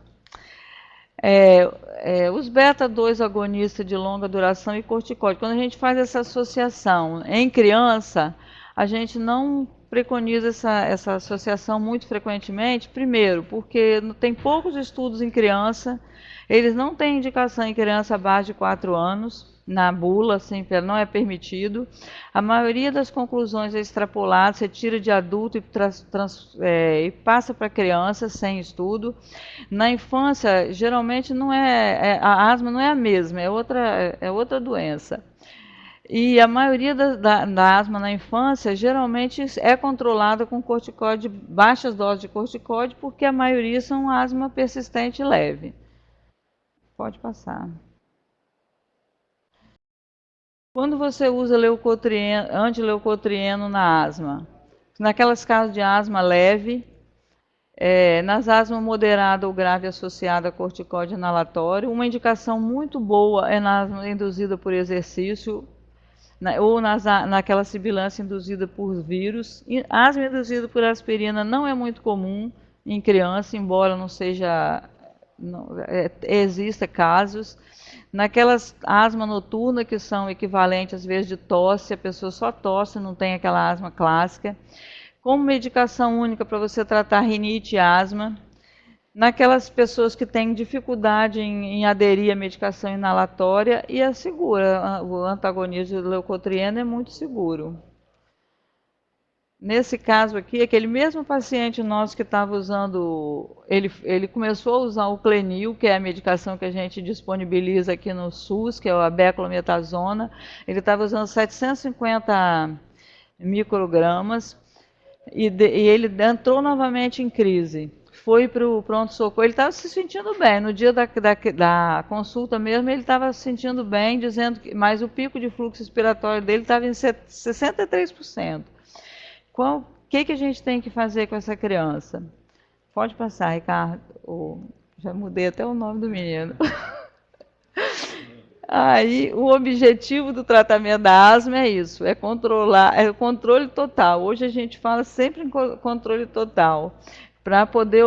Os beta-2 agonistas de longa duração e corticoide, quando a gente faz essa associação em criança, a gente não preconiza essa associação muito frequentemente, primeiro, porque tem poucos estudos em criança, eles não têm indicação em criança abaixo de 4 anos, na bula, assim, não é permitido. A maioria das conclusões é extrapolada, você tira de adulto e passa para criança sem estudo. Na infância, geralmente a asma não é a mesma, é outra doença. E a maioria da asma na infância geralmente é controlada com corticóide, baixas doses de corticóide, porque a maioria são asma persistente e leve. Pode passar. Quando você usa antileucotrieno na asma, naquelas casos de asma leve, nas asmas moderada ou grave associada a corticóide inalatório, uma indicação muito boa é na asma induzida por exercício, ou naquela sibilância induzida por vírus. Asma induzida por aspirina não é muito comum em criança, embora não seja, exista casos. Naquelas asma noturna, que são equivalentes às vezes de tosse, a pessoa só tosse, não tem aquela asma clássica. Como medicação única para você tratar rinite e asma. naquelas pessoas que têm dificuldade em aderir à medicação inalatória, e é segura. O antagonismo do leucotrieno é muito seguro. Nesse caso aqui, aquele mesmo paciente nosso que estava usando, ele começou a usar o Clenil, que é a medicação que a gente disponibiliza aqui no SUS, que é a beclometasona. Ele estava usando 750 microgramas e ele entrou novamente em crise. Foi para o pronto-socorro, ele estava se sentindo bem. No dia da consulta mesmo, ele estava se sentindo bem, dizendo que, mas o pico de fluxo expiratório dele estava em 63%. O que a gente tem que fazer com essa criança? Pode passar, Ricardo. Já mudei até o nome do menino. Aí, o objetivo do tratamento da asma é isso, é controlar, é o controle total. Hoje a gente fala sempre em controle total, para poder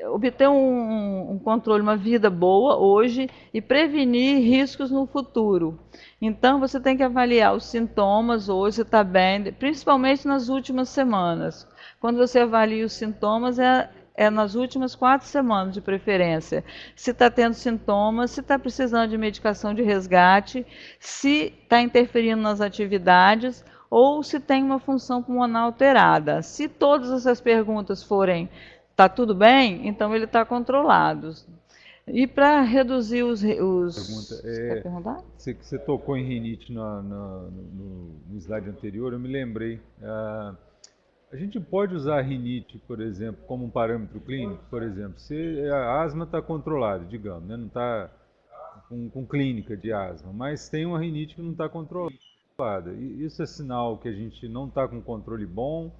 obter um controle, uma vida boa hoje e prevenir riscos no futuro. Então, você tem que avaliar os sintomas hoje, se está bem, principalmente nas últimas semanas. Quando você avalia os sintomas, é nas últimas 4 semanas, de preferência. Se está tendo sintomas, se está precisando de medicação de resgate, se está interferindo nas atividades ou se tem uma função pulmonar alterada. Se todas essas perguntas forem, está tudo bem? Então ele está controlado. E para reduzir os... Quer perguntar? Você tocou em rinite no slide anterior, eu me lembrei. A gente pode usar a rinite, por exemplo, como um parâmetro clínico? Por exemplo, se a asma está controlada, digamos, né? Não está com clínica de asma, mas tem uma rinite que não está controlada. Isso é sinal que a gente não está com controle bom?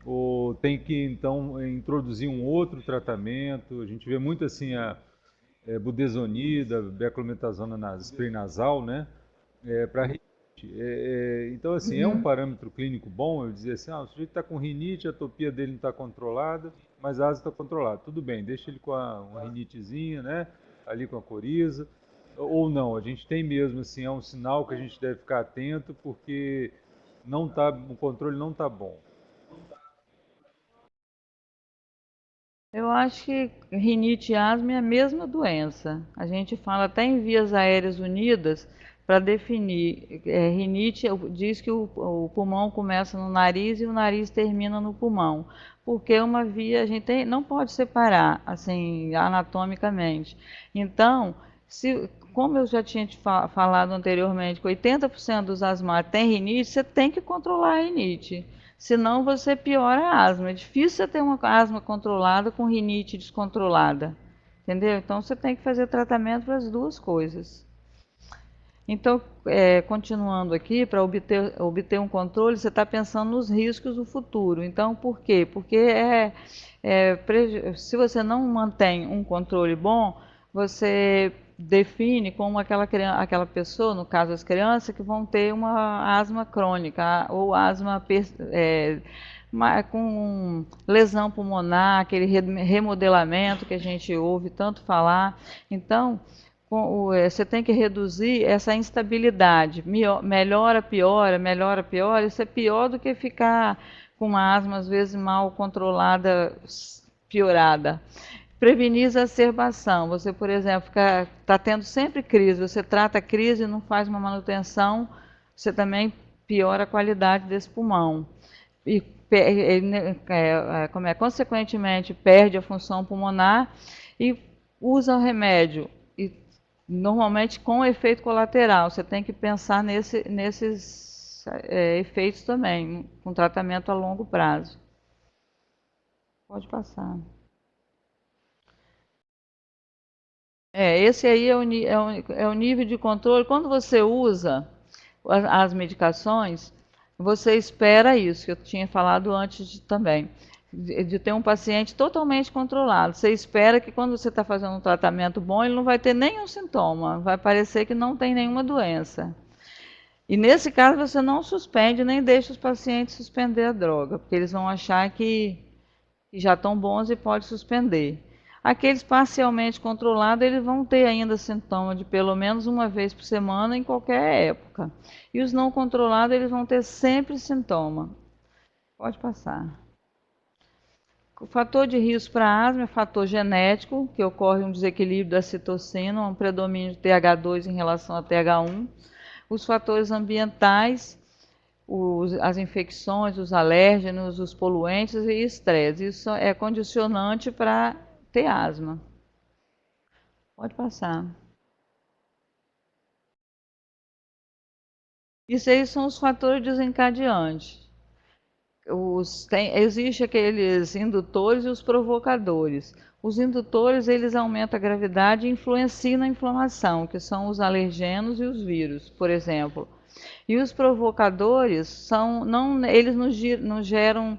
Ou tem que, então, introduzir um outro tratamento? A gente vê muito assim budesonida, beclometasona spray nasal, né? Para rinite. Então, assim, é um parâmetro clínico bom eu dizer assim, o sujeito está com rinite, a atopia dele não está controlada, mas a asma está controlada. Tudo bem, deixa ele com uma rinitezinha, né? Ali com a coriza. Ou não, a gente tem mesmo, assim, é um sinal que a gente deve ficar atento porque o controle não está bom. Eu acho que rinite e asma é a mesma doença. A gente fala até em vias aéreas unidas para definir. Rinite diz que o pulmão começa no nariz e o nariz termina no pulmão, porque é uma via, a gente não pode separar, assim, anatomicamente. Então, como eu já tinha te falado anteriormente, que 80% dos asmáticos têm rinite, você tem que controlar a rinite. Senão você piora a asma. É difícil você ter uma asma controlada com rinite descontrolada. Entendeu? Então você tem que fazer tratamento para as duas coisas. Então, continuando aqui, para obter um controle, você está pensando nos riscos do futuro. Então, por quê? Porque se você não mantém um controle bom, você define como aquela pessoa, no caso as crianças, que vão ter uma asma crônica ou asma com lesão pulmonar, aquele remodelamento que a gente ouve tanto falar. Então, você tem que reduzir essa instabilidade. Melhora, piora, melhora, piora. Isso é pior do que ficar com uma asma, às vezes, mal controlada, piorada. Prevenir exacerbação. Você, por exemplo, está tendo sempre crise, você trata a crise e não faz uma manutenção, você também piora a qualidade desse pulmão. E consequentemente, perde a função pulmonar e usa o remédio. E normalmente com efeito colateral. Você tem que pensar nesses efeitos também, com tratamento a longo prazo. Pode passar. Esse aí é o nível de controle. Quando você usa as medicações, você espera isso, que eu tinha falado antes também, de ter um paciente totalmente controlado. Você espera que quando você está fazendo um tratamento bom, ele não vai ter nenhum sintoma, vai parecer que não tem nenhuma doença. E nesse caso você não suspende, nem deixa os pacientes suspender a droga, porque eles vão achar que já estão bons e pode suspender. Aqueles parcialmente controlados, eles vão ter ainda sintoma de pelo menos uma vez por semana em qualquer época. E os não controlados, eles vão ter sempre sintoma. Pode passar. O fator de risco para asma é fator genético, que ocorre um desequilíbrio da citocina, um predomínio de TH2 em relação a TH1. Os fatores ambientais, as infecções, os alérgenos, os poluentes e estresse. Isso é condicionante para ter asma. Pode passar. Isso aí são os fatores desencadeantes. Existe aqueles indutores e os provocadores. Os indutores, eles aumentam a gravidade e influenciam na inflamação, que são os alergenos e os vírus, por exemplo. E os provocadores eles não geram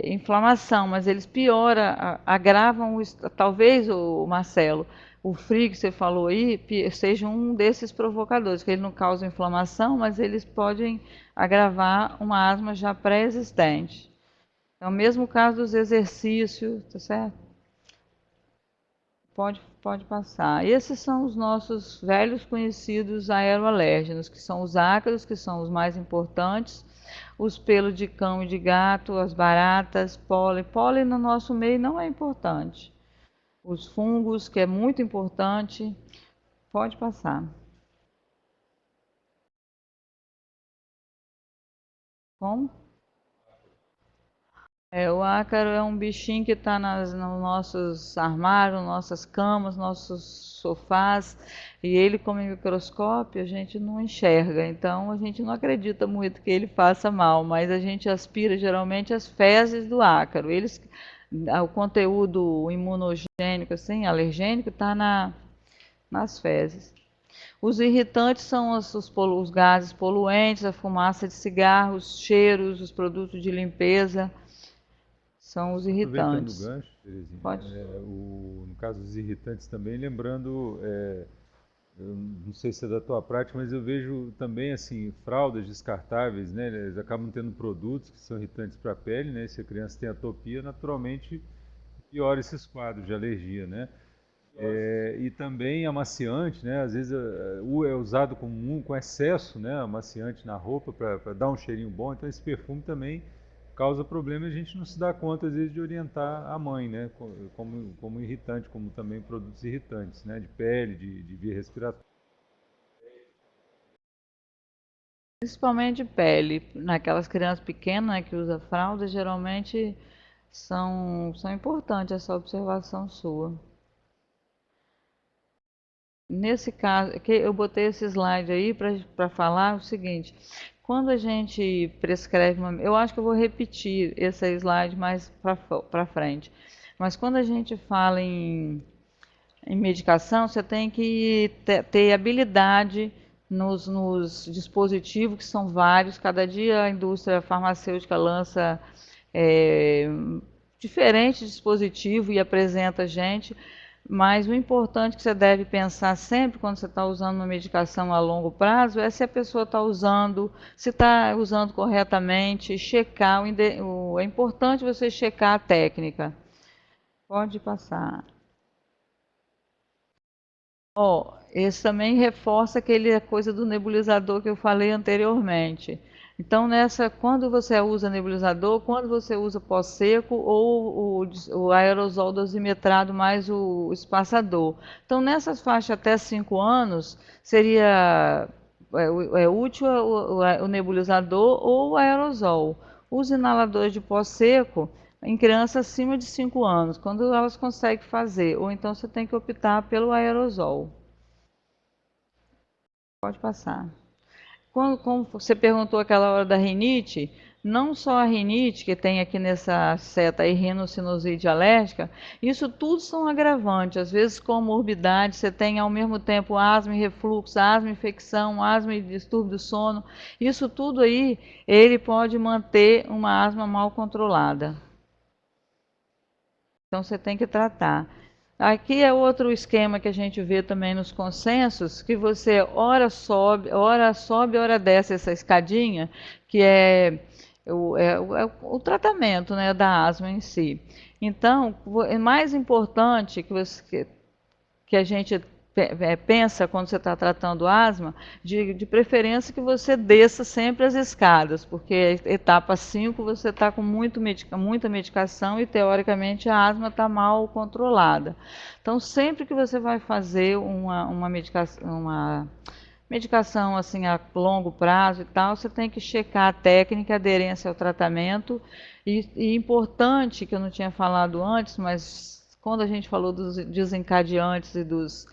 inflamação, mas eles pioram, agravam, talvez, o Marcelo, o frio que você falou aí, seja um desses provocadores, que ele não causa inflamação, mas eles podem agravar uma asma já pré-existente. É o mesmo caso dos exercícios, tá certo? Pode passar. Esses são os nossos velhos conhecidos aeroalérgenos, que são os ácaros, que são os mais importantes, os pelos de cão e de gato, as baratas, pólen. Pólen no nosso meio não é importante. Os fungos, que é muito importante. Pode passar. Como? O ácaro é um bichinho que está nos nossos armários, nossas camas, nossos sofás, e ele, como em microscópio, a gente não enxerga, então a gente não acredita muito que ele faça mal, mas a gente aspira geralmente as fezes do ácaro. O conteúdo imunogênico, assim, alergênico, está nas fezes. Os irritantes são os gases poluentes, a fumaça de cigarros, os cheiros, os produtos de limpeza. São os irritantes. Aproveitando o gancho, Terezinha, Pode. no caso dos irritantes também, lembrando, eu não sei se é da tua prática, mas eu vejo também assim, fraldas descartáveis, né? Eles acabam tendo produtos que são irritantes para a pele, né? Se a criança tem atopia, naturalmente piora esses quadros de alergia, né? E também amaciante, né? Às vezes é usado com excesso, né? Amaciante na roupa para dar um cheirinho bom, então esse perfume também causa problema e a gente não se dá conta, às vezes, de orientar a mãe, né? Como irritante, como também produtos irritantes, né? De pele, de via respiratória. Principalmente de pele. Naquelas crianças pequenas, né, que usam fralda, geralmente são importantes essa observação sua. Nesse caso, eu botei esse slide aí para falar o seguinte: quando a gente prescreve eu acho que eu vou repetir esse slide mais para frente, mas quando a gente fala em medicação, você tem que ter habilidade nos dispositivos, que são vários. Cada dia a indústria farmacêutica lança diferente dispositivo e apresenta a gente. Mas o importante que você deve pensar sempre quando você está usando uma medicação a longo prazo é se a pessoa está usando, se está usando corretamente, checar. É importante você checar a técnica. Pode passar. Esse também reforça aquela coisa do nebulizador que eu falei anteriormente. Então, quando você usa nebulizador, quando você usa pó seco ou o aerosol dosimetrado mais o espaçador. Então, nessas faixas até 5 anos, seria útil o nebulizador ou o aerosol. Os inaladores de pó seco, em crianças acima de 5 anos, quando elas conseguem fazer, ou então você tem que optar pelo aerosol. Pode passar. Como você perguntou aquela hora da rinite, não só a rinite, que tem aqui nessa seta aí, rinocinusite alérgica, isso tudo são agravantes. Às vezes, comorbidade, você tem ao mesmo tempo asma e refluxo, asma e infecção, asma e distúrbio do sono. Isso tudo aí, ele pode manter uma asma mal controlada. Então, você tem que tratar. Aqui é outro esquema que a gente vê também nos consensos, que você ora sobe, ora desce essa escadinha, que é o tratamento, né, da asma em si. Então, é mais importante que a gente pensa quando você está tratando asma, de preferência que você desça sempre as escadas, porque etapa 5 você está com muita medicação e teoricamente a asma está mal controlada. Então sempre que você vai fazer uma medicação assim a longo prazo e tal, você tem que checar a técnica, a aderência ao tratamento. E importante, que eu não tinha falado antes, mas quando a gente falou dos desencadeantes e dos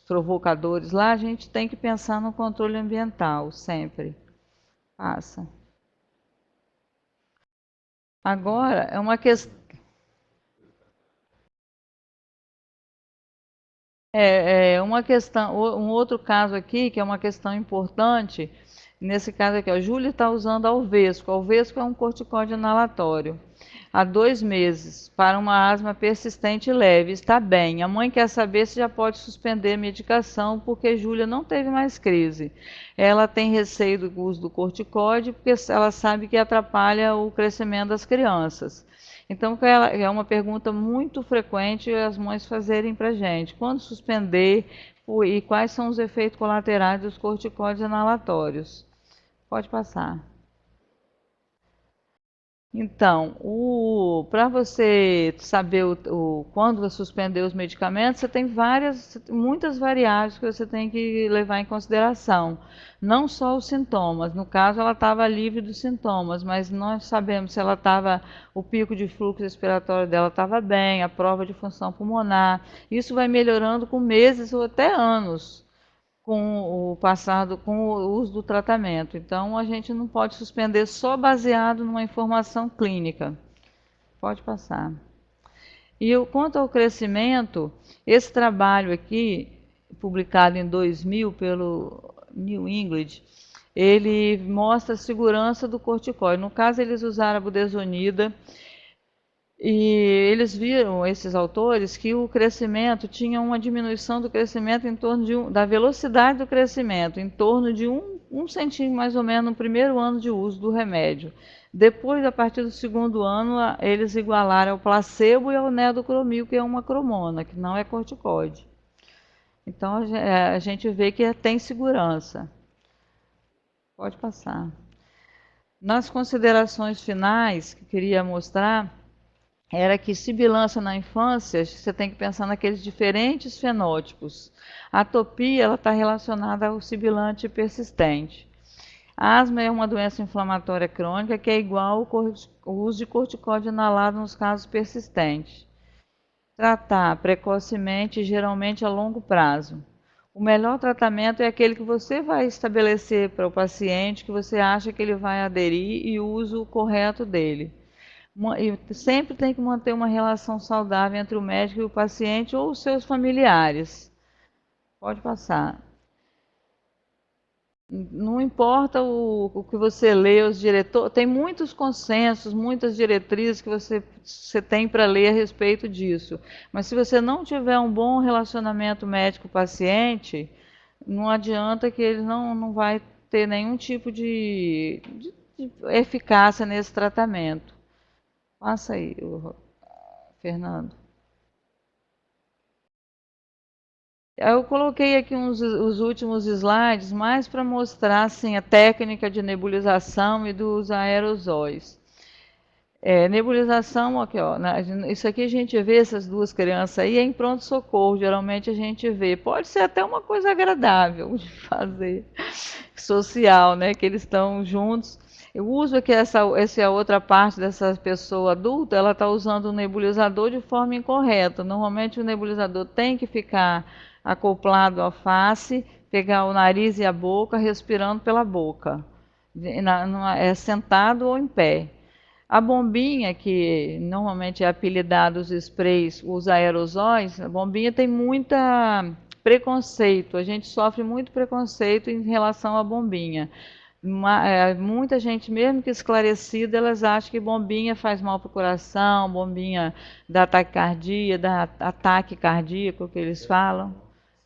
provocadores lá, a gente tem que pensar no controle ambiental, sempre. Passa. Agora, é uma questão. Uma questão, um outro caso aqui, que é uma questão importante, nesse caso aqui, a Júlia está usando Alvesco. Alvesco é um corticóide inalatório. Há 2 meses, para uma asma persistente e leve, está bem. A mãe quer saber se já pode suspender a medicação, porque Júlia não teve mais crise. Ela tem receio do uso do corticóide, porque ela sabe que atrapalha o crescimento das crianças. Então, é uma pergunta muito frequente as mães fazerem para a gente. Quando suspender e quais são os efeitos colaterais dos corticóides inalatórios? Pode passar. Então, para você saber quando suspender os medicamentos, você tem muitas variáveis que você tem que levar em consideração. Não só os sintomas. No caso, ela estava livre dos sintomas, mas nós sabemos se o pico de fluxo respiratório dela estava bem, a prova de função pulmonar. Isso vai melhorando com meses ou até anos com o uso do tratamento. Então, a gente não pode suspender só baseado numa informação clínica. Pode passar. E quanto ao crescimento, esse trabalho aqui, publicado em 2000 pelo New England, ele mostra a segurança do corticoide. No caso, eles usaram a budesonida. E eles viram, esses autores, que o crescimento tinha uma diminuição do crescimento em torno da velocidade do crescimento, em torno de 1 centímetro mais ou menos no primeiro ano de uso do remédio. Depois, a partir do 2º ano, eles igualaram ao placebo e ao nedocromil, que é uma cromona, que não é corticoide. Então, a gente vê que tem segurança. Pode passar. Nas considerações finais que eu queria mostrar, era que sibilância na infância, você tem que pensar naqueles diferentes fenótipos. A atopia está relacionada ao sibilante persistente. A asma é uma doença inflamatória crônica que é igual ao uso de corticóide inalado nos casos persistentes. Tratar precocemente e geralmente a longo prazo. O melhor tratamento é aquele que você vai estabelecer para o paciente, que você acha que ele vai aderir e o uso correto dele. E sempre tem que manter uma relação saudável entre o médico e o paciente ou os seus familiares. Pode passar. Não importa o que você lê, os diretores, tem muitos consensos, muitas diretrizes que você tem para ler a respeito disso. Mas se você não tiver um bom relacionamento médico-paciente, não adianta que ele não vai ter nenhum tipo de eficácia nesse tratamento. Passa aí, Fernando. Eu coloquei aqui os últimos slides mais para mostrar assim, a técnica de nebulização e dos aerosóis. Nebulização, aqui, ó, isso aqui a gente vê essas 2 crianças aí em pronto-socorro, geralmente a gente vê. Pode ser até uma coisa agradável de fazer, social, né, que eles estão juntos. Eu uso aqui essa outra parte dessa pessoa adulta, ela está usando o nebulizador de forma incorreta. Normalmente o nebulizador tem que ficar acoplado à face, pegar o nariz e a boca, respirando pela boca, sentado ou em pé. A bombinha, que normalmente é apelidada os sprays, os aerosóis, a bombinha tem muito preconceito, a gente sofre muito preconceito em relação à bombinha. Muita gente, mesmo que esclarecida, elas acham que bombinha faz mal para o coração, bombinha dá taquicardia, dá ataque cardíaco, que eles falam.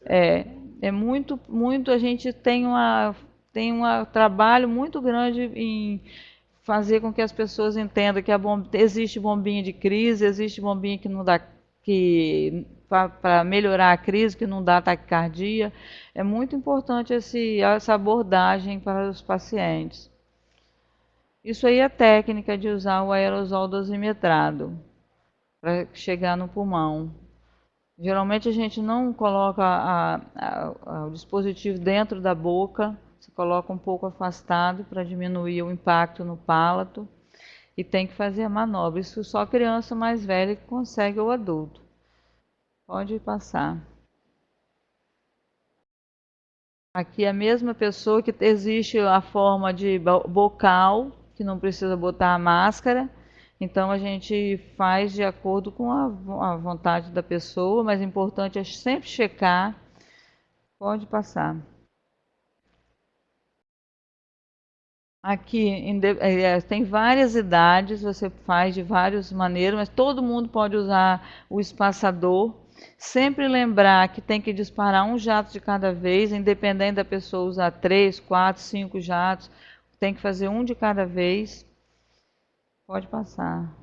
A gente tem um trabalho muito grande em fazer com que as pessoas entendam que existe bombinha de crise, existe bombinha que não dá, que para melhorar a crise, que não dá taquicardia. É muito importante essa abordagem para os pacientes. Isso aí é técnica de usar o aerosol dosimetrado para chegar no pulmão. Geralmente a gente não coloca o dispositivo dentro da boca, você coloca um pouco afastado para diminuir o impacto no palato e tem que fazer a manobra. Isso só criança mais velha que consegue ou adulto. Pode passar. Aqui é a mesma pessoa que existe a forma de bocal, que não precisa botar a máscara. Então a gente faz de acordo com a vontade da pessoa, mas o importante é sempre checar. Pode passar. Aqui tem várias idades, você faz de várias maneiras, mas todo mundo pode usar o espaçador. Sempre lembrar que tem que disparar um jato de cada vez, independente da pessoa usar 3, 4, 5 jatos, tem que fazer um de cada vez. Pode passar.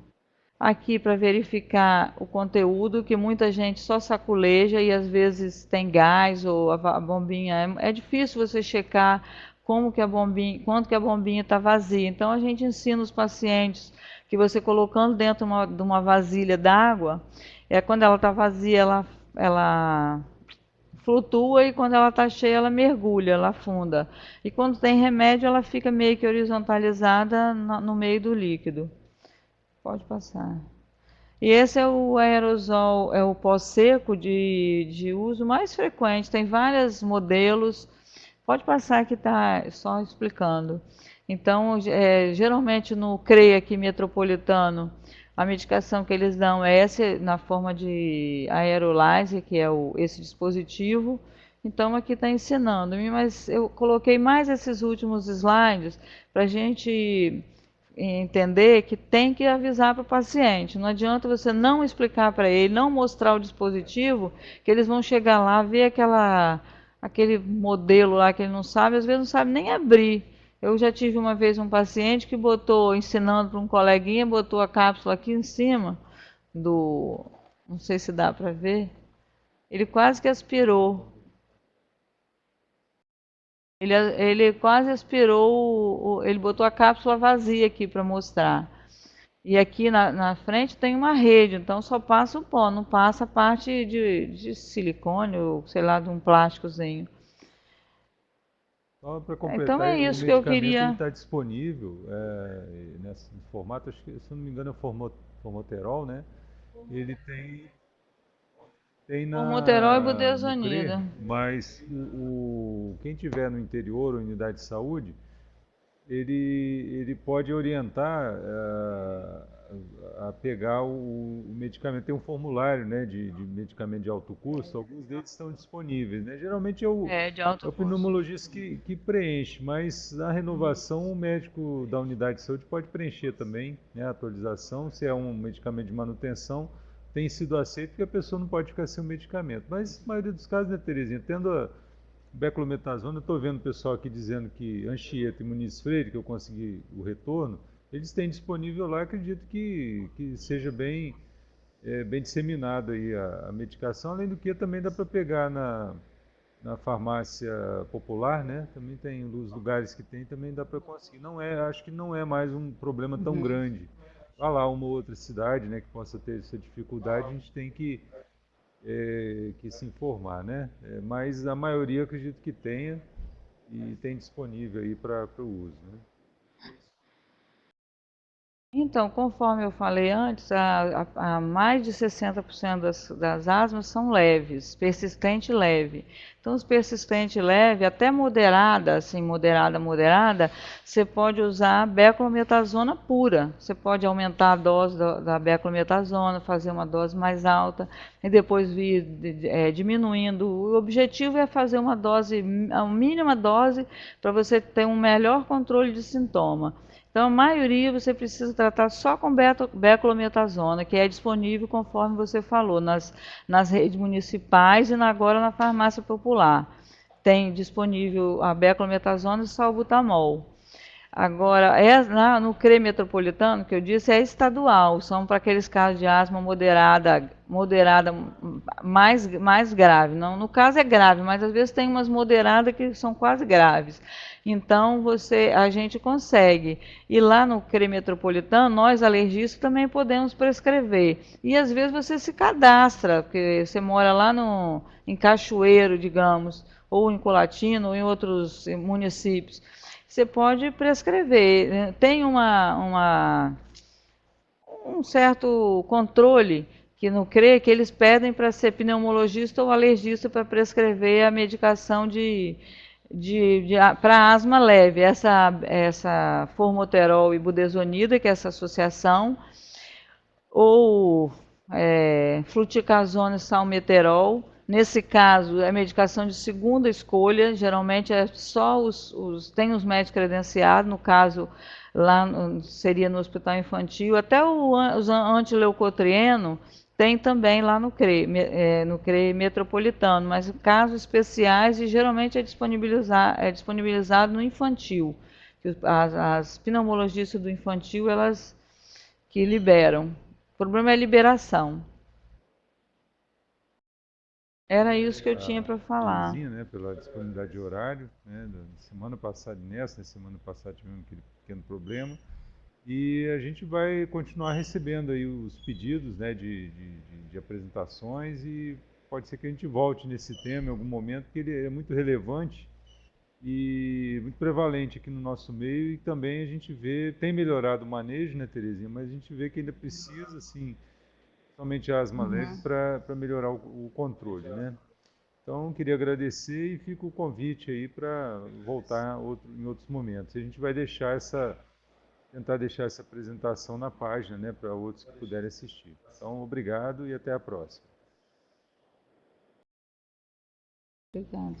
Aqui para verificar o conteúdo, que muita gente só saculeja e às vezes tem gás ou a bombinha. É difícil você checar como que a bombinha, quanto que a bombinha está vazia. Então a gente ensina os pacientes que você colocando dentro de uma vasilha d'água, quando ela está vazia, ela flutua, e quando ela está cheia, ela mergulha, ela afunda. E quando tem remédio, ela fica meio que horizontalizada no meio do líquido. Pode passar. E esse é o aerosol, é o pó seco de uso mais frequente, tem vários modelos. Pode passar que está só explicando. Então, geralmente no CREA aqui metropolitano, a medicação que eles dão é essa na forma de aerolase, que é esse dispositivo. Então aqui está ensinando, mas eu coloquei mais esses últimos slides para a gente entender que tem que avisar para o paciente. Não adianta você não explicar para ele, não mostrar o dispositivo, que eles vão chegar lá, ver aquele modelo lá que ele não sabe, às vezes não sabe nem abrir. Eu já tive uma vez um paciente que botou, ensinando para um coleguinha, botou a cápsula aqui em cima não sei se dá para ver, ele quase que aspirou. Ele quase aspirou, ele botou a cápsula vazia aqui para mostrar. E aqui na frente tem uma rede, então só passa o pó, não passa a parte de silicone ou sei lá, de um plásticozinho. Só para Então completar, é o isso que eu medicamento queria. está disponível nesse formato, acho que, se eu não me engano, é formoterol, né? Ele tem Formoterol e no CRE, budesonida. mas quem tiver no interior ou unidade de saúde, ele pode orientar a pegar o medicamento. Tem um formulário, né, de medicamento de alto custo, alguns deles estão disponíveis, né? Geralmente De é alto o custo. pneumologista que preenche, mas a renovação o médico da unidade de saúde pode preencher também, né, a atualização. Se é um medicamento de manutenção, tem sido aceito, porque a pessoa não pode ficar sem o medicamento. Mas na maioria dos casos, né, Terezinha, tendo a beclometasona, eu estou vendo o pessoal aqui dizendo que Anchieta e Muniz Freire, que eu consegui o retorno, eles têm disponível lá, acredito que seja bem disseminado aí a medicação, além do que também dá para pegar na farmácia popular, né? Também tem os lugares que tem, também dá para conseguir. Acho que não é mais um problema tão grande. Vá lá uma outra cidade, né, que possa ter essa dificuldade, a gente tem que se informar, né? Mas a maioria eu acredito que tenha e tem disponível aí para o uso, né? Então, conforme eu falei antes, mais de 60% das asmas são leves, persistente e leve. Então, os persistente e leve, até moderada, assim, moderada, você pode usar beclometasona pura. Você pode aumentar a dose da beclometasona, fazer uma dose mais alta e depois vir diminuindo. O objetivo é fazer uma dose, a mínima dose, para você ter um melhor controle de sintoma. Então, a maioria você precisa tratar só com beclometasona, que é disponível, conforme você falou, nas redes municipais e agora na farmácia popular. Tem disponível a beclometasona e salbutamol. Agora, no CRE metropolitano, que eu disse, é estadual, são para aqueles casos de asma moderada mais grave. Não, no caso é grave, mas às vezes tem umas moderadas que são quase graves. Então, a gente consegue. E lá no CRE metropolitano, nós alergistas também podemos prescrever. E às vezes você se cadastra, porque você mora lá em Cachoeiro, digamos, ou em Colatina, ou em outros municípios. Você pode prescrever. Tem um certo controle que no CRE que eles pedem para ser pneumologista ou alergista para prescrever a medicação para asma leve. Essa formoterol e budesonida, que é essa associação, ou fluticasona e salmeterol. Nesse caso, é medicação de segunda escolha, geralmente é só tem os médicos credenciados, no caso, lá seria no hospital infantil, até os antileucotrieno tem também lá no CRE metropolitano, mas casos especiais e geralmente é disponibilizado no infantil. As pneumologistas do infantil, elas que liberam. O problema é a liberação. Era isso que eu tinha para falar. Terezinha, né, pela disponibilidade de horário, né, semana passada semana passada tivemos aquele pequeno problema, e a gente vai continuar recebendo aí os pedidos, né, de apresentações, e pode ser que a gente volte nesse tema em algum momento, porque ele é muito relevante e muito prevalente aqui no nosso meio, e também a gente tem melhorado o manejo, né, Terezinha, mas a gente vê que ainda precisa, assim, somente a asma leve para melhorar o controle, né? Então, queria agradecer e fica o convite aí para voltar em outros momentos. A gente vai tentar deixar essa apresentação na página, né, para outros que puderem assistir. Então, obrigado e até a próxima. Obrigada.